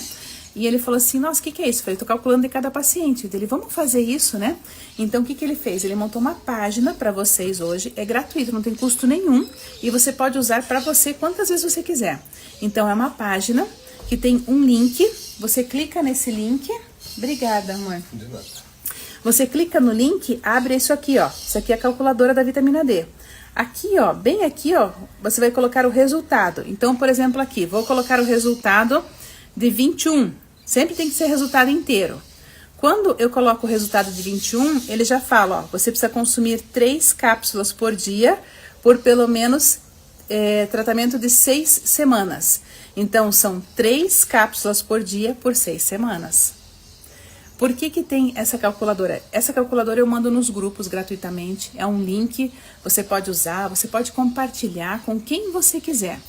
S1: E ele falou assim, nossa, o que é isso? Eu falei, tô calculando de cada paciente. Ele, vamos fazer isso, né? Então, o que ele fez? Ele montou uma página para vocês hoje, é gratuito, não tem custo nenhum, e você pode usar para você quantas vezes você quiser. Então, é uma página que tem um link, você clica nesse link. Obrigada, amor. De nada. Você clica no link, abre isso aqui, ó. Isso aqui é a calculadora da vitamina D. Aqui, ó, bem aqui, ó, você vai colocar o resultado. Então, por exemplo, aqui, vou colocar o resultado de 21. Sempre tem que ser resultado inteiro. Quando eu coloco o resultado de 21, ele já fala, ó, você precisa consumir 3 cápsulas por dia, por pelo menos tratamento de 6 semanas. Então, são 3 cápsulas por dia por 6 semanas. Por que tem essa calculadora? Essa calculadora eu mando nos grupos gratuitamente, é um link, você pode usar, você pode compartilhar com quem você quiser.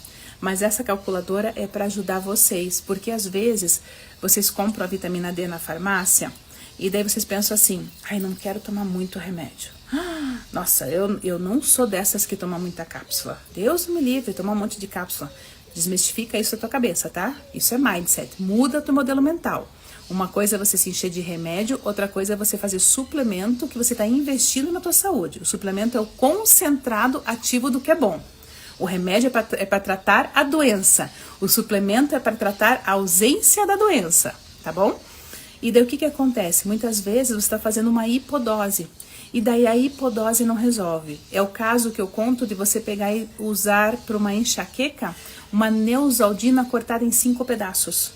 S1: Mas essa calculadora é para ajudar vocês, porque às vezes vocês compram a vitamina D na farmácia e daí vocês pensam assim, ai, não quero tomar muito remédio. Nossa, eu não sou dessas que toma muita cápsula. Deus me livre, tomar um monte de cápsula. Desmistifica isso da tua cabeça, tá? Isso é mindset, muda teu modelo mental. Uma coisa é você se encher de remédio, outra coisa é você fazer suplemento que você está investindo na tua saúde. O suplemento é o concentrado ativo do que é bom. O remédio é para tratar a doença. O suplemento é para tratar a ausência da doença, tá bom? E daí o que acontece? Muitas vezes você está fazendo uma hipodose. E daí a hipodose não resolve. É o caso que eu conto de você pegar e usar para uma enxaqueca uma Neosaldina cortada em 5 pedaços.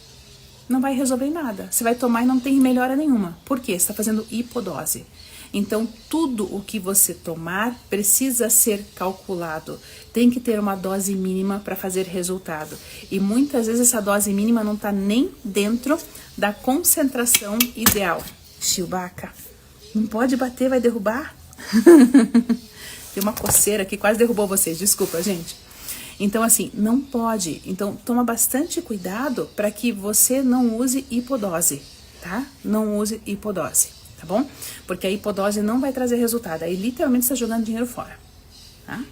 S1: Não vai resolver nada. Você vai tomar e não tem melhora nenhuma. Por quê? Você está fazendo hipodose. Então, tudo o que você tomar precisa ser calculado. Tem que ter uma dose mínima para fazer resultado. E muitas vezes essa dose mínima não está nem dentro da concentração ideal. Chewbacca, não pode bater, vai derrubar? Tem uma coceira que quase derrubou vocês. Desculpa, gente. Então, assim, não pode. Então, toma bastante cuidado para que você não use hipodose, tá? Não use hipodose, tá bom? Porque a hipodose não vai trazer resultado. Aí, literalmente, você está jogando dinheiro fora, tá?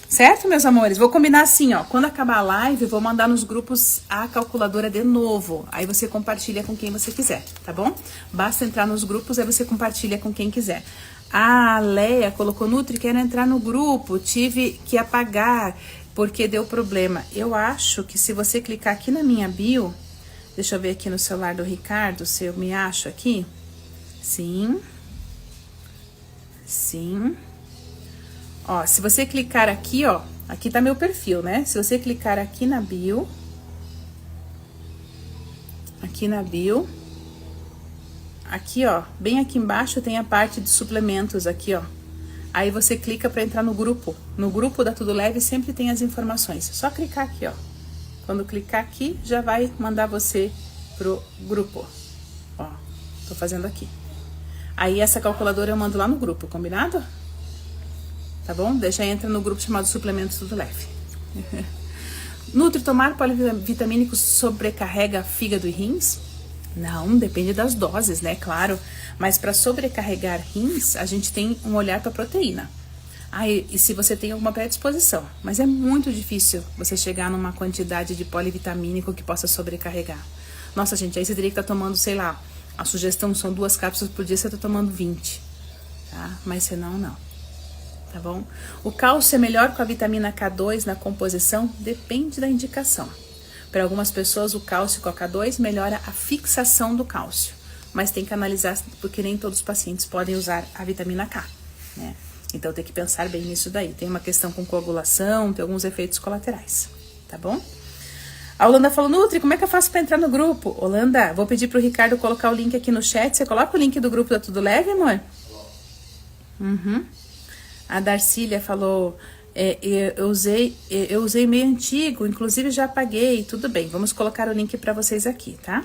S1: Certo, meus amores? Vou combinar assim, ó. Quando acabar a live, vou mandar nos grupos a calculadora de novo. Aí você compartilha com quem você quiser, tá bom? Basta entrar nos grupos, aí você compartilha com quem quiser. A Leia colocou, Nutri, quero entrar no grupo, tive que apagar porque deu problema. Eu acho que se você clicar aqui na minha bio, deixa eu ver aqui no celular do Ricardo, se eu me acho aqui. Sim. Sim. Ó, se você clicar aqui, ó, aqui tá meu perfil, né? Se você clicar aqui na bio, aqui, ó, bem aqui embaixo tem a parte de suplementos aqui, ó. Aí você clica para entrar no grupo. No grupo da Tudo Leve sempre tem as informações. Só clicar aqui, ó. Quando clicar aqui, já vai mandar você pro grupo. Ó, tô fazendo aqui. Aí essa calculadora eu mando lá no grupo, combinado? Tá bom? Deixa entra no grupo chamado Suplementos Tudo Leve. Nutri, tomar polivitamínicos sobrecarrega fígado e rins? Não, depende das doses, né? Claro. Mas para sobrecarregar rins, a gente tem um olhar para proteína. Ah, e se você tem alguma predisposição, mas é muito difícil você chegar numa quantidade de polivitamínico que possa sobrecarregar. Nossa, gente, aí você teria que estar tomando, sei lá, a sugestão são 2 cápsulas por dia, você está tomando 20, tá? Mas senão, não, tá bom? O cálcio é melhor com a vitamina K2 na composição? Depende da indicação. Para algumas pessoas, o cálcio com a K2 melhora a fixação do cálcio, mas tem que analisar, porque nem todos os pacientes podem usar a vitamina K, né? Então tem que pensar bem nisso daí. Tem uma questão com coagulação, tem alguns efeitos colaterais, tá bom? A Holanda falou, Nutri, como é que eu faço para entrar no grupo? Holanda, vou pedir pro Ricardo colocar o link aqui no chat. Você coloca o link do grupo da Tudo Leve, amor? A Darcília falou, eu usei meio antigo, inclusive já apaguei. Tudo bem, vamos colocar o link para vocês aqui, tá?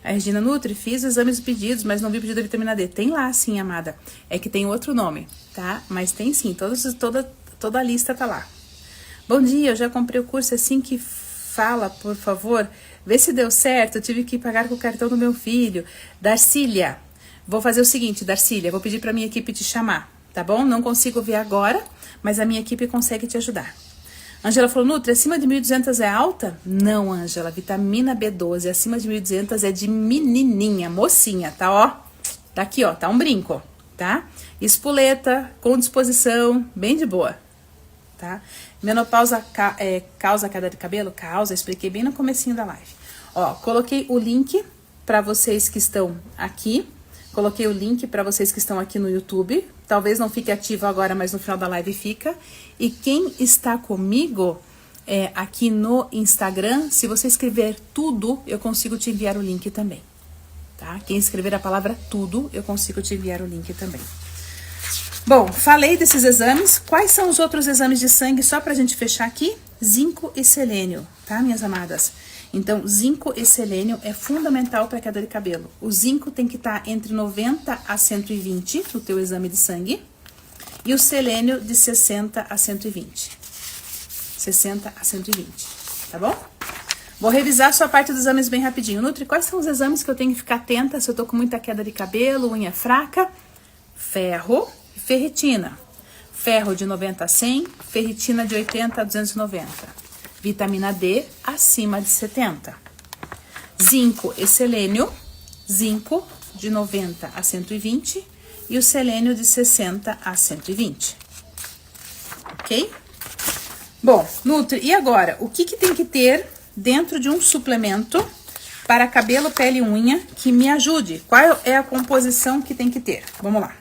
S1: A Regina Nutri, fiz os exames pedidos, mas não vi o pedido da vitamina D. Tem lá sim, amada. É que tem outro nome, tá? Mas tem sim, toda a lista tá lá. Bom dia, eu já comprei o curso assim que fala, por favor. Vê se deu certo, eu tive que pagar com o cartão do meu filho. Darcília, vou fazer o seguinte, Darcília, vou pedir pra minha equipe te chamar, tá bom? Não consigo ver agora, mas a minha equipe consegue te ajudar. Angela falou, Nutri, acima de 1.200 é alta? Não, Angela, vitamina B12 acima de 1.200 é de menininha, mocinha, tá, ó? Tá aqui, ó, tá um brinco, tá? Espoleta, com disposição, bem de boa, tá? Menopausa causa queda de cabelo? Causa, expliquei bem no comecinho da live. Ó, coloquei o link pra vocês que estão aqui, coloquei o link pra vocês que estão aqui no YouTube. Talvez não fique ativo agora, mas no final da live fica. E quem está comigo aqui no Instagram, se você escrever tudo, eu consigo te enviar o link também, tá? Quem escrever a palavra tudo, eu consigo te enviar o link também. Bom, falei desses exames. Quais são os outros exames de sangue, só pra gente fechar aqui? Zinco e selênio, tá, minhas amadas? Então, zinco e selênio é fundamental para queda de cabelo. O zinco tem que estar entre 90 a 120 no teu exame de sangue. E o selênio de 60 a 120. 60 a 120, tá bom? Vou revisar só a parte dos exames bem rapidinho. Nutri, quais são os exames que eu tenho que ficar atenta se eu tô com muita queda de cabelo, unha fraca? Ferro e ferritina. Ferro de 90 a 100, ferritina de 80 a 290. Vitamina D acima de 70. Zinco e selênio. Zinco de 90 a 120 e o selênio de 60 a 120. Ok? Bom, Nutri, e agora? O que tem que ter dentro de um suplemento para cabelo, pele e unha que me ajude? Qual é a composição que tem que ter? Vamos lá.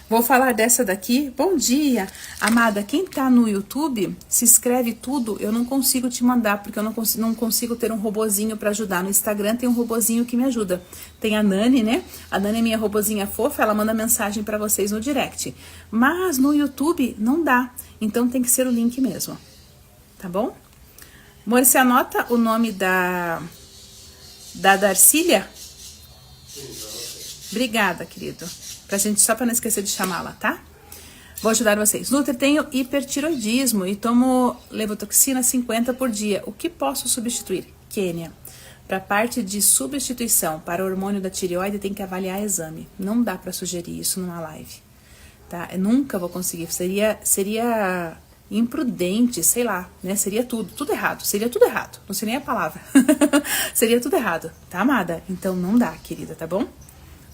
S1: Vou falar dessa daqui. Bom dia, amada. Quem tá no YouTube, se escreve tudo. Eu não consigo te mandar, porque eu não consigo ter um robozinho para ajudar. No Instagram tem um robozinho que me ajuda. Tem a Nani, né? A Nani é minha robozinha fofa, ela manda mensagem para vocês no direct. Mas no YouTube não dá. Então tem que ser o link mesmo. Tá bom? Amor, você anota o nome da Darcília? Obrigada, querido. Só pra não esquecer de chamá-la, tá? Vou ajudar vocês. Nutri, tenho hipertiroidismo e tomo levotoxina 50 por dia. O que posso substituir? Quênia. Para parte de substituição para o hormônio da tireoide, tem que avaliar exame. Não dá pra sugerir isso numa live, tá? Eu nunca vou conseguir. Seria imprudente, sei lá, né? Seria tudo errado. Seria tudo errado. Não sei nem a palavra. Seria tudo errado, tá, amada? Então não dá, querida, tá bom?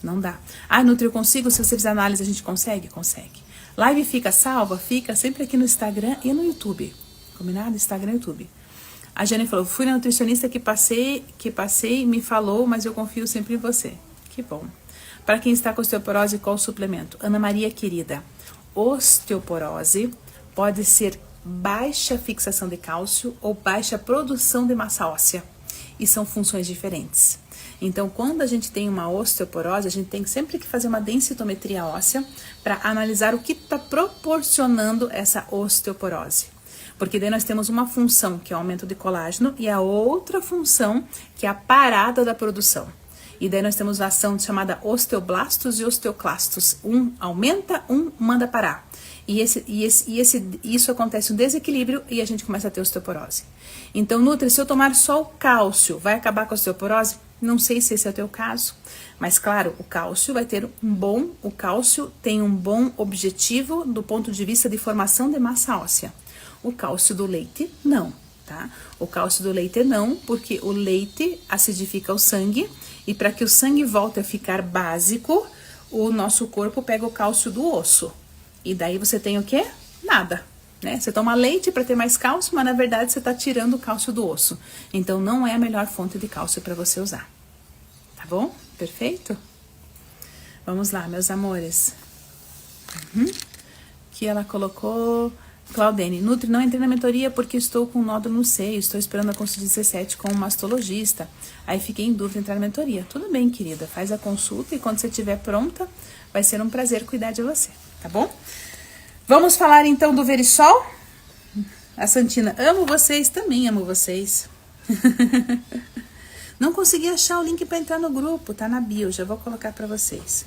S1: Não dá. Ah, Nutri, eu consigo? Se você fizer análise, a gente consegue? Consegue. Live fica salva? Fica sempre aqui no Instagram e no YouTube. Combinado? Instagram e YouTube. A Jane falou, fui na nutricionista que passei, me falou, mas eu confio sempre em você. Que bom. Para quem está com osteoporose, qual o suplemento? Ana Maria, querida, osteoporose pode ser baixa fixação de cálcio ou baixa produção de massa óssea. E são funções diferentes. Então, quando a gente tem uma osteoporose, a gente tem sempre que fazer uma densitometria óssea para analisar o que está proporcionando essa osteoporose. Porque daí nós temos uma função, que é o aumento de colágeno, e a outra função, que é a parada da produção. E daí nós temos a ação chamada osteoblastos e osteoclastos. Um aumenta, um manda parar. E isso acontece um desequilíbrio e a gente começa a ter osteoporose. Então, Nutri, se eu tomar só o cálcio, vai acabar com a osteoporose? Não sei se esse é o teu caso, mas claro, o cálcio tem um bom objetivo do ponto de vista de formação de massa óssea. O cálcio do leite, não, tá? O cálcio do leite não, porque o leite acidifica o sangue e para que o sangue volte a ficar básico, o nosso corpo pega o cálcio do osso. E daí você tem o quê? Nada, né? Você toma leite para ter mais cálcio, mas na verdade você está tirando o cálcio do osso. Então não é a melhor fonte de cálcio para você usar. Tá bom? Perfeito? Vamos lá, meus amores. Que ela colocou... Claudene, Nutri, não entrei na mentoria porque estou com um nódulo no seio, estou esperando a consulta 17 com um mastologista. Aí fiquei em dúvida em entrar na mentoria. Tudo bem, querida, faz a consulta e quando você estiver pronta, vai ser um prazer cuidar de você, tá bom? Vamos falar então do Verisol? A Santina, amo vocês, também amo vocês. Não consegui achar o link para entrar no grupo, tá na bio, já vou colocar para vocês.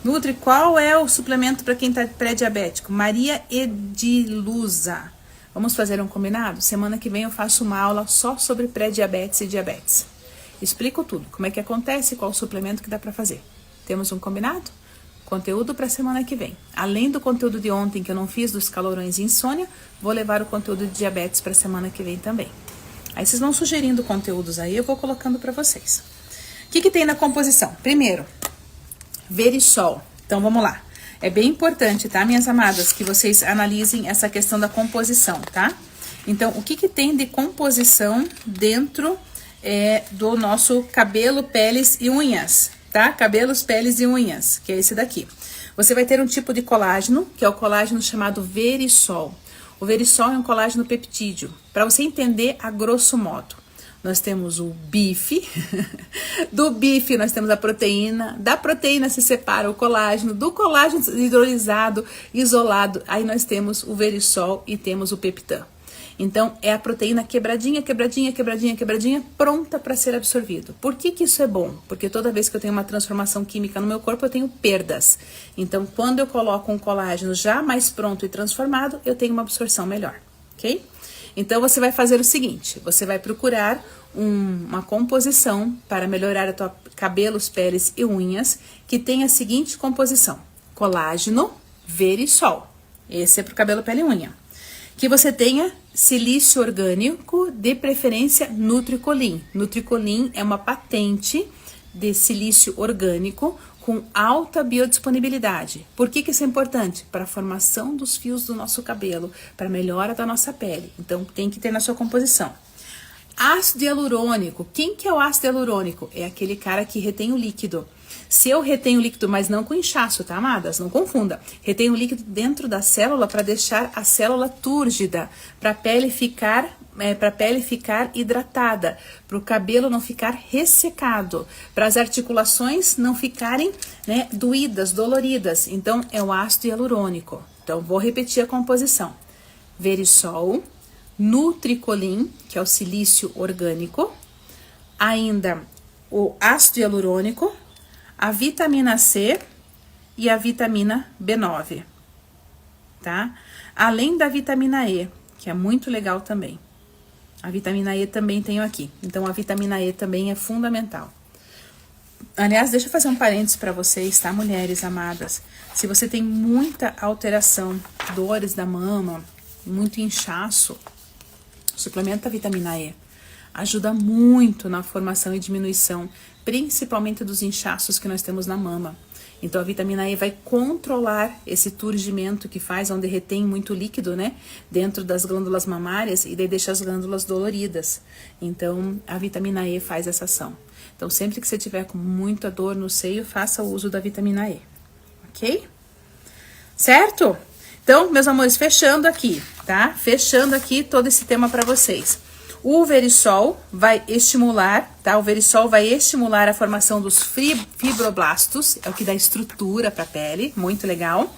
S1: Nutri, qual é o suplemento para quem tá pré-diabético? Maria Edilusa. Vamos fazer um combinado? Semana que vem eu faço uma aula só sobre pré-diabetes e diabetes. Explico tudo, como é que acontece, qual o suplemento que dá para fazer. Temos um combinado? Conteúdo para semana que vem. Além do conteúdo de ontem que eu não fiz dos calorões e insônia, vou levar o conteúdo de diabetes para semana que vem também. Aí vocês vão sugerindo conteúdos aí, eu vou colocando para vocês. O que tem na composição? Primeiro, Verisol. Então, vamos lá. É bem importante, tá, minhas amadas, que vocês analisem essa questão da composição, tá? Então, o que tem de composição dentro do nosso cabelo, peles e unhas, tá? Cabelos, peles e unhas, que é esse daqui. Você vai ter um tipo de colágeno, que é o colágeno chamado Verisol. O Verisol é um colágeno peptídeo. Para você entender a grosso modo. Nós temos o bife, do bife nós temos a proteína, da proteína se separa o colágeno, do colágeno hidrolisado, isolado, aí nós temos o Verisol e temos o Peptan. Então, é a proteína quebradinha, pronta para ser absorvido. Por que isso é bom? Porque toda vez que eu tenho uma transformação química no meu corpo, eu tenho perdas. Então, quando eu coloco um colágeno já mais pronto e transformado, eu tenho uma absorção melhor, ok? Então, você vai fazer o seguinte, você vai procurar uma composição para melhorar a tua cabelos, peles e unhas, que tem a seguinte composição, colágeno, Verisol, esse é para o cabelo, pele e unha. Que você tenha silício orgânico, de preferência Nutricolin. Nutricolin é uma patente de silício orgânico com alta biodisponibilidade. Por que isso é importante? Para a formação dos fios do nosso cabelo, para a melhora da nossa pele. Então, tem que ter na sua composição. Ácido hialurônico. Quem que é o ácido hialurônico? É aquele cara que retém o líquido. Se eu retenho o líquido, mas não com inchaço, tá, amadas? Não confunda. Retenho o líquido dentro da célula para deixar a célula túrgida, para a pele ficar hidratada, para o cabelo não ficar ressecado, para as articulações não ficarem, né, doídas, doloridas. Então, é o ácido hialurônico. Então, vou repetir a composição. Verisol, Nutricolin, que é o silício orgânico, ainda o ácido hialurônico, a vitamina C e a vitamina B9, tá? Além da vitamina E, que é muito legal também. A vitamina E também tenho aqui. Então, a vitamina E também é fundamental. Aliás, deixa eu fazer um parênteses para vocês, tá, mulheres amadas? Se você tem muita alteração, dores da mama, muito inchaço, suplementa a vitamina E. Ajuda muito na formação e diminuição, principalmente dos inchaços que nós temos na mama. Então, a vitamina E vai controlar esse turgimento que faz, onde retém muito líquido, né? Dentro das glândulas mamárias e daí deixa as glândulas doloridas. Então, a vitamina E faz essa ação. Então, sempre que você tiver com muita dor no seio, faça o uso da vitamina E. Ok? Certo? Então, meus amores, fechando aqui, tá? Fechando aqui todo esse tema para vocês. O Verisol vai estimular, tá? O Verisol vai estimular a formação dos fibroblastos, é o que dá estrutura para a pele, muito legal.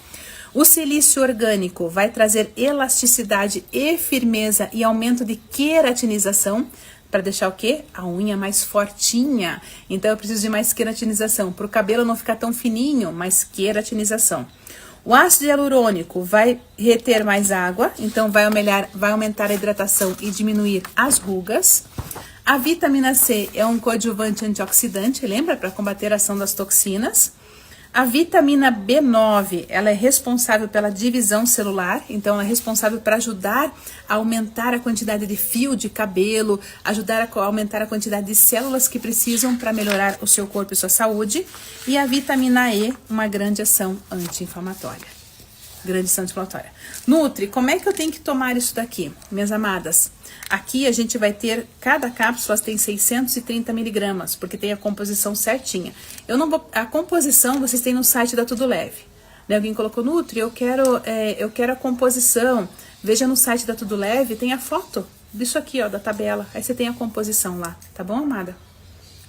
S1: O silício orgânico vai trazer elasticidade e firmeza e aumento de queratinização, para deixar o quê? A unha mais fortinha. Então, eu preciso de mais queratinização, para o cabelo não ficar tão fininho, mais queratinização. O ácido hialurônico vai reter mais água, então vai aumentar a hidratação e diminuir as rugas. A vitamina C é um coadjuvante antioxidante, lembra? Para combater a ação das toxinas. A vitamina B9, ela é responsável pela divisão celular, então ela é responsável para ajudar a aumentar a quantidade de fio de cabelo, ajudar a aumentar a quantidade de células que precisam para melhorar o seu corpo e sua saúde. E a vitamina E, uma grande ação anti-inflamatória. Grande ação anti-inflamatória. Nutri, como é que eu tenho que tomar isso daqui, minhas amadas? Aqui a gente vai ter, cada cápsula tem 630 miligramas, porque tem a composição certinha. A composição vocês têm no site da Tudo Leve. Né? Alguém colocou, Nutri, eu quero a composição. Veja no site da Tudo Leve, tem a foto disso aqui, ó, da tabela. Aí você tem a composição lá, tá bom, amada?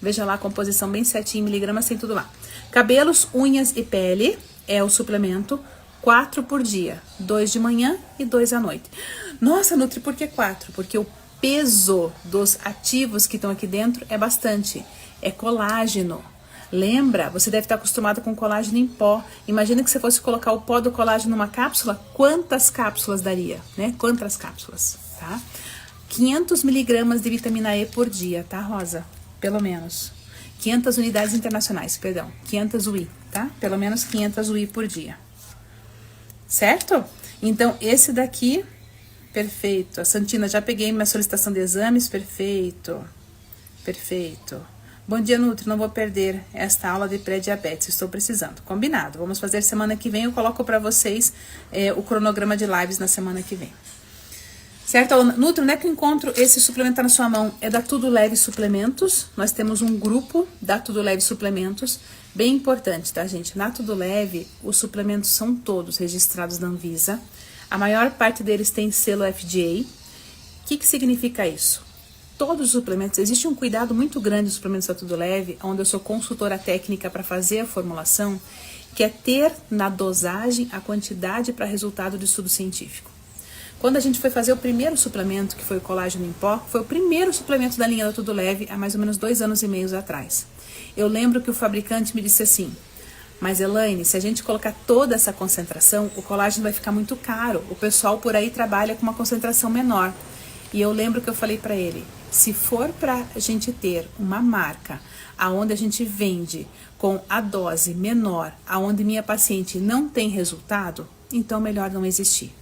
S1: Veja lá a composição bem certinha, miligramas, tem tudo lá. Cabelos, unhas e pele é o suplemento. 4 por dia, 2 de manhã e 2 à noite. Nossa, Nutri, por que 4? Porque o peso dos ativos que estão aqui dentro é bastante. É colágeno. Lembra? Você deve estar acostumado com colágeno em pó. Imagina que você fosse colocar o pó do colágeno numa cápsula, quantas cápsulas daria, né? Quantas cápsulas, tá? 500 miligramas de vitamina E por dia, tá, Rosa? Pelo menos. 500 unidades internacionais, perdão. 500 UI, tá? Pelo menos 500 UI por dia. Certo? Então, esse daqui, perfeito. A Santina, já peguei minha solicitação de exames, perfeito. Perfeito. Bom dia, Nutri, não vou perder esta aula de pré-diabetes, estou precisando. Combinado, vamos fazer semana que vem, eu coloco para vocês o cronograma de lives na semana que vem. Certo, Nutri, onde é que eu encontro esse suplemento na sua mão? É da Tudo Leve Suplementos, nós temos um grupo da Tudo Leve Suplementos, bem importante, tá, gente? Na Tudo Leve, os suplementos são todos registrados na Anvisa. A maior parte deles tem selo FDA. O que significa isso? Todos os suplementos, existe um cuidado muito grande dos suplementos da Tudo Leve, onde eu sou consultora técnica para fazer a formulação, que é ter na dosagem a quantidade para resultado de estudo científico. Quando a gente foi fazer o primeiro suplemento, que foi o colágeno em pó, foi o primeiro suplemento da linha da Tudo Leve há mais ou menos 2 anos e meio atrás. Eu lembro que o fabricante me disse assim, mas Elaine, se a gente colocar toda essa concentração, o colágeno vai ficar muito caro. O pessoal por aí trabalha com uma concentração menor. E eu lembro que eu falei para ele, se for para a gente ter uma marca aonde a gente vende com a dose menor, aonde minha paciente não tem resultado, então melhor não existir.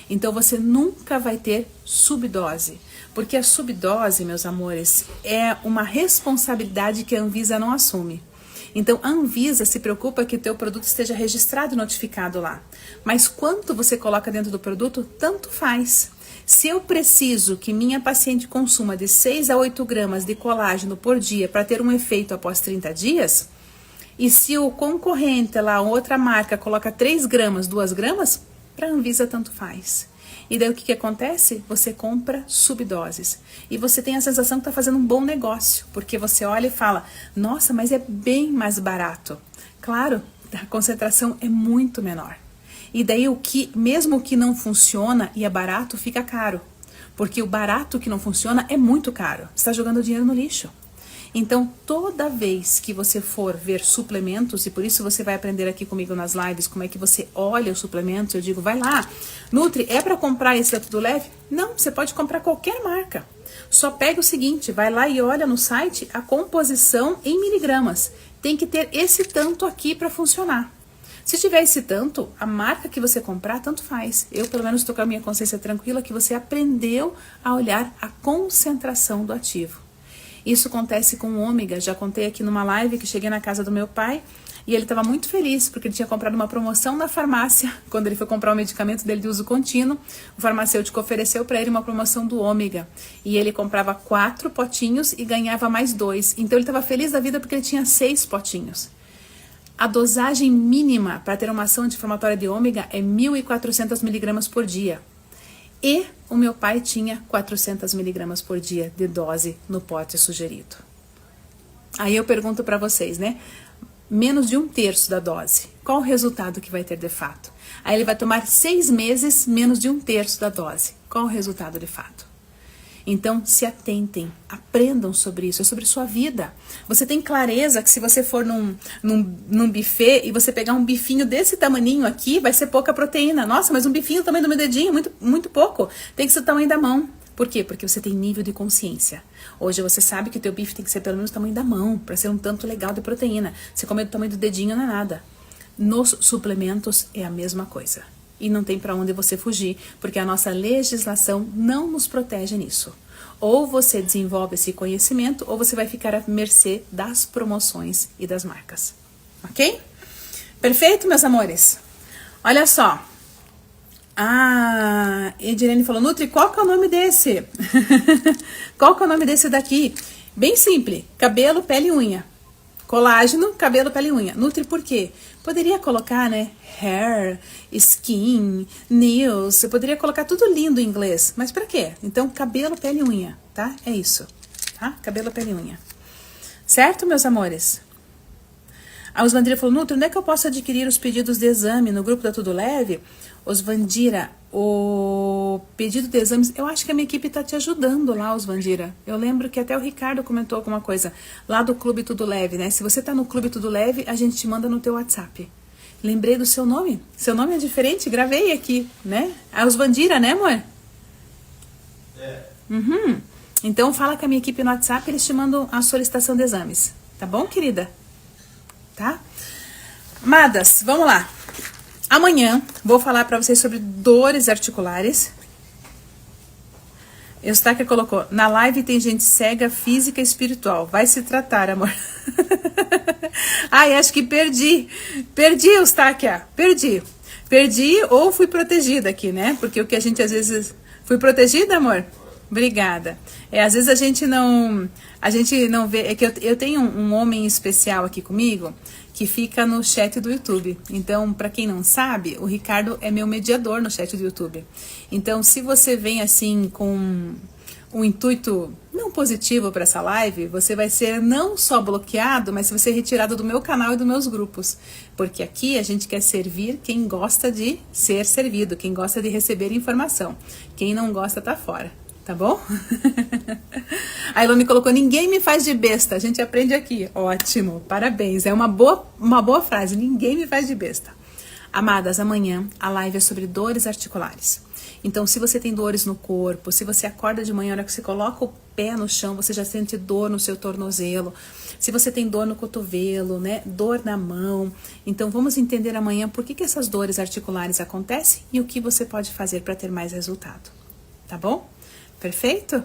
S1: Então você nunca vai ter subdose, porque a subdose, meus amores, é uma responsabilidade que a Anvisa não assume. Então a Anvisa se preocupa que o teu produto esteja registrado e notificado lá. Mas quanto você coloca dentro do produto, tanto faz. Se eu preciso que minha paciente consuma de 6 a 8 gramas de colágeno por dia para ter um efeito após 30 dias, e se o concorrente lá, outra marca, coloca 3 gramas, 2 gramas, para a Anvisa tanto faz. E daí o que acontece? Você compra subdoses. E você tem a sensação que está fazendo um bom negócio. Porque você olha e fala, nossa, mas é bem mais barato. Claro, a concentração é muito menor. E daí mesmo o que não funciona e é barato, fica caro. Porque o barato que não funciona é muito caro. Você está jogando dinheiro no lixo. Então, toda vez que você for ver suplementos, e por isso você vai aprender aqui comigo nas lives, como é que você olha os suplementos, eu digo, vai lá, Nutri, é para comprar esse da Tudo Leve? Não, você pode comprar qualquer marca. Só pega o seguinte, vai lá e olha no site a composição em miligramas. Tem que ter esse tanto aqui para funcionar. Se tiver esse tanto, a marca que você comprar, tanto faz. Eu, pelo menos, estou com a minha consciência tranquila que você aprendeu a olhar a concentração do ativo. Isso acontece com o ômega, já contei aqui numa live que cheguei na casa do meu pai e ele estava muito feliz porque ele tinha comprado uma promoção na farmácia, quando ele foi comprar o medicamento dele de uso contínuo, o farmacêutico ofereceu para ele uma promoção do ômega e ele comprava 4 potinhos e ganhava mais 2, então ele estava feliz da vida porque ele tinha 6 potinhos. A dosagem mínima para ter uma ação anti-inflamatória de ômega é 1.400 miligramas por dia. E o meu pai tinha 400 miligramas por dia de dose no pote sugerido. Aí eu pergunto para vocês, né? Menos de 1/3 da dose. Qual o resultado que vai ter de fato? Aí ele vai tomar 6 meses, menos de 1/3 da dose. Qual o resultado de fato? Então, se atentem, aprendam sobre isso, é sobre sua vida. Você tem clareza que se você for num buffet e você pegar um bifinho desse tamaninho aqui, vai ser pouca proteína. Nossa, mas um bifinho do tamanho do meu dedinho, muito pouco. Tem que ser o tamanho da mão. Por quê? Porque você tem nível de consciência. Hoje você sabe que o teu bife tem que ser pelo menos o tamanho da mão, para ser um tanto legal de proteína. Se comer do tamanho do dedinho não é nada. Nos suplementos é a mesma coisa. E não tem para onde você fugir, porque a nossa legislação não nos protege nisso. Ou você desenvolve esse conhecimento, ou você vai ficar à mercê das promoções e das marcas. Ok? Perfeito, meus amores? Olha só. Ah, Edirene falou, Nutri, qual que é o nome desse? Qual que é o nome desse daqui? Bem simples, cabelo, pele e unha. Colágeno, cabelo, pele e unha. Nutri por quê? Poderia colocar, né, hair, skin, nails, você poderia colocar tudo lindo em inglês, mas pra quê? Então, cabelo, pele e unha, tá? É isso, tá? Cabelo, pele e unha. Certo, meus amores? A Osvandira falou, Nutri, onde é que eu posso adquirir os pedidos de exame no grupo da Tudo Leve? Osvandira, o pedido de exames, eu acho que a minha equipe tá te ajudando lá, Osvandira. Eu lembro que até o Ricardo comentou alguma coisa lá do Clube Tudo Leve, né? Se você tá no Clube Tudo Leve, a gente te manda no teu WhatsApp. Lembrei do seu nome. Seu nome é diferente, gravei aqui, né? A Osvandira, né, amor? É. Uhum. Então fala com a minha equipe no WhatsApp, eles te mandam a solicitação de exames. Tá bom, querida? Tá? Amadas, vamos lá. Amanhã vou falar para vocês sobre dores articulares. Eustáquia colocou, na live tem gente cega, física e espiritual. Vai se tratar, amor. Ai, acho que perdi. Perdi, Eustáquia. Perdi ou fui protegida aqui, né? Porque o que a gente às vezes... Fui protegida, amor? Obrigada. Às vezes a gente não vê... É que eu tenho um homem especial aqui comigo que fica no chat do YouTube. Então, para quem não sabe, o Ricardo é meu mediador no chat do YouTube. Então, se você vem assim com um intuito não positivo para essa live, você vai ser não só bloqueado, mas você vai ser retirado do meu canal e dos meus grupos. Porque aqui a gente quer servir quem gosta de ser servido, quem gosta de receber informação. Quem não gosta tá fora. Tá bom? A Ilone colocou, ninguém me faz de besta. A gente aprende aqui. Ótimo, parabéns. É uma boa frase, ninguém me faz de besta. Amadas, amanhã a live é sobre dores articulares. Então, se você tem dores no corpo, se você acorda de manhã, na hora que você coloca o pé no chão, você já sente dor no seu tornozelo. Se você tem dor no cotovelo, né? Dor na mão. Então, vamos entender amanhã por que essas dores articulares acontecem e o que você pode fazer para ter mais resultado. Tá bom? Perfeito?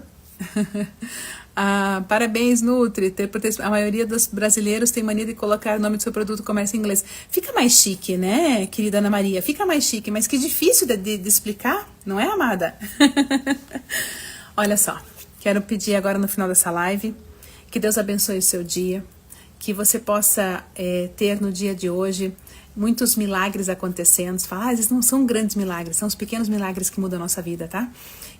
S1: Parabéns, Nutri. A maioria dos brasileiros tem mania de colocar o nome do seu produto comércio em inglês. Fica mais chique, né, querida Ana Maria? Fica mais chique, mas que difícil de explicar, não é, amada? Olha só, quero pedir agora no final dessa live que Deus abençoe o seu dia, que você possa ter no dia de hoje muitos milagres acontecendo. Você fala, eles não são grandes milagres, são os pequenos milagres que mudam a nossa vida, tá?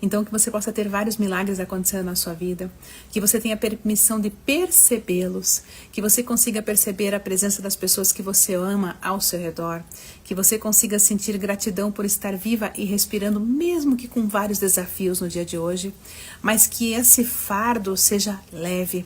S1: Então, que você possa ter vários milagres acontecendo na sua vida, que você tenha permissão de percebê-los, que você consiga perceber a presença das pessoas que você ama ao seu redor, que você consiga sentir gratidão por estar viva e respirando, mesmo que com vários desafios no dia de hoje, mas que esse fardo seja leve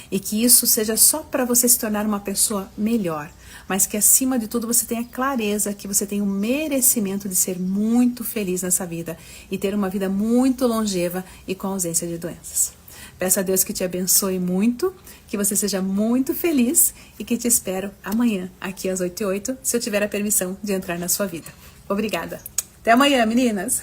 S1: e que isso seja só para você se tornar uma pessoa melhor, mas que acima de tudo você tenha clareza que você tem o merecimento de ser muito feliz nessa vida e ter uma vida muito longeva e com ausência de doenças. Peço a Deus que te abençoe muito, que você seja muito feliz e que te espero amanhã, aqui às 8h08, se eu tiver a permissão de entrar na sua vida. Obrigada. Até amanhã, meninas!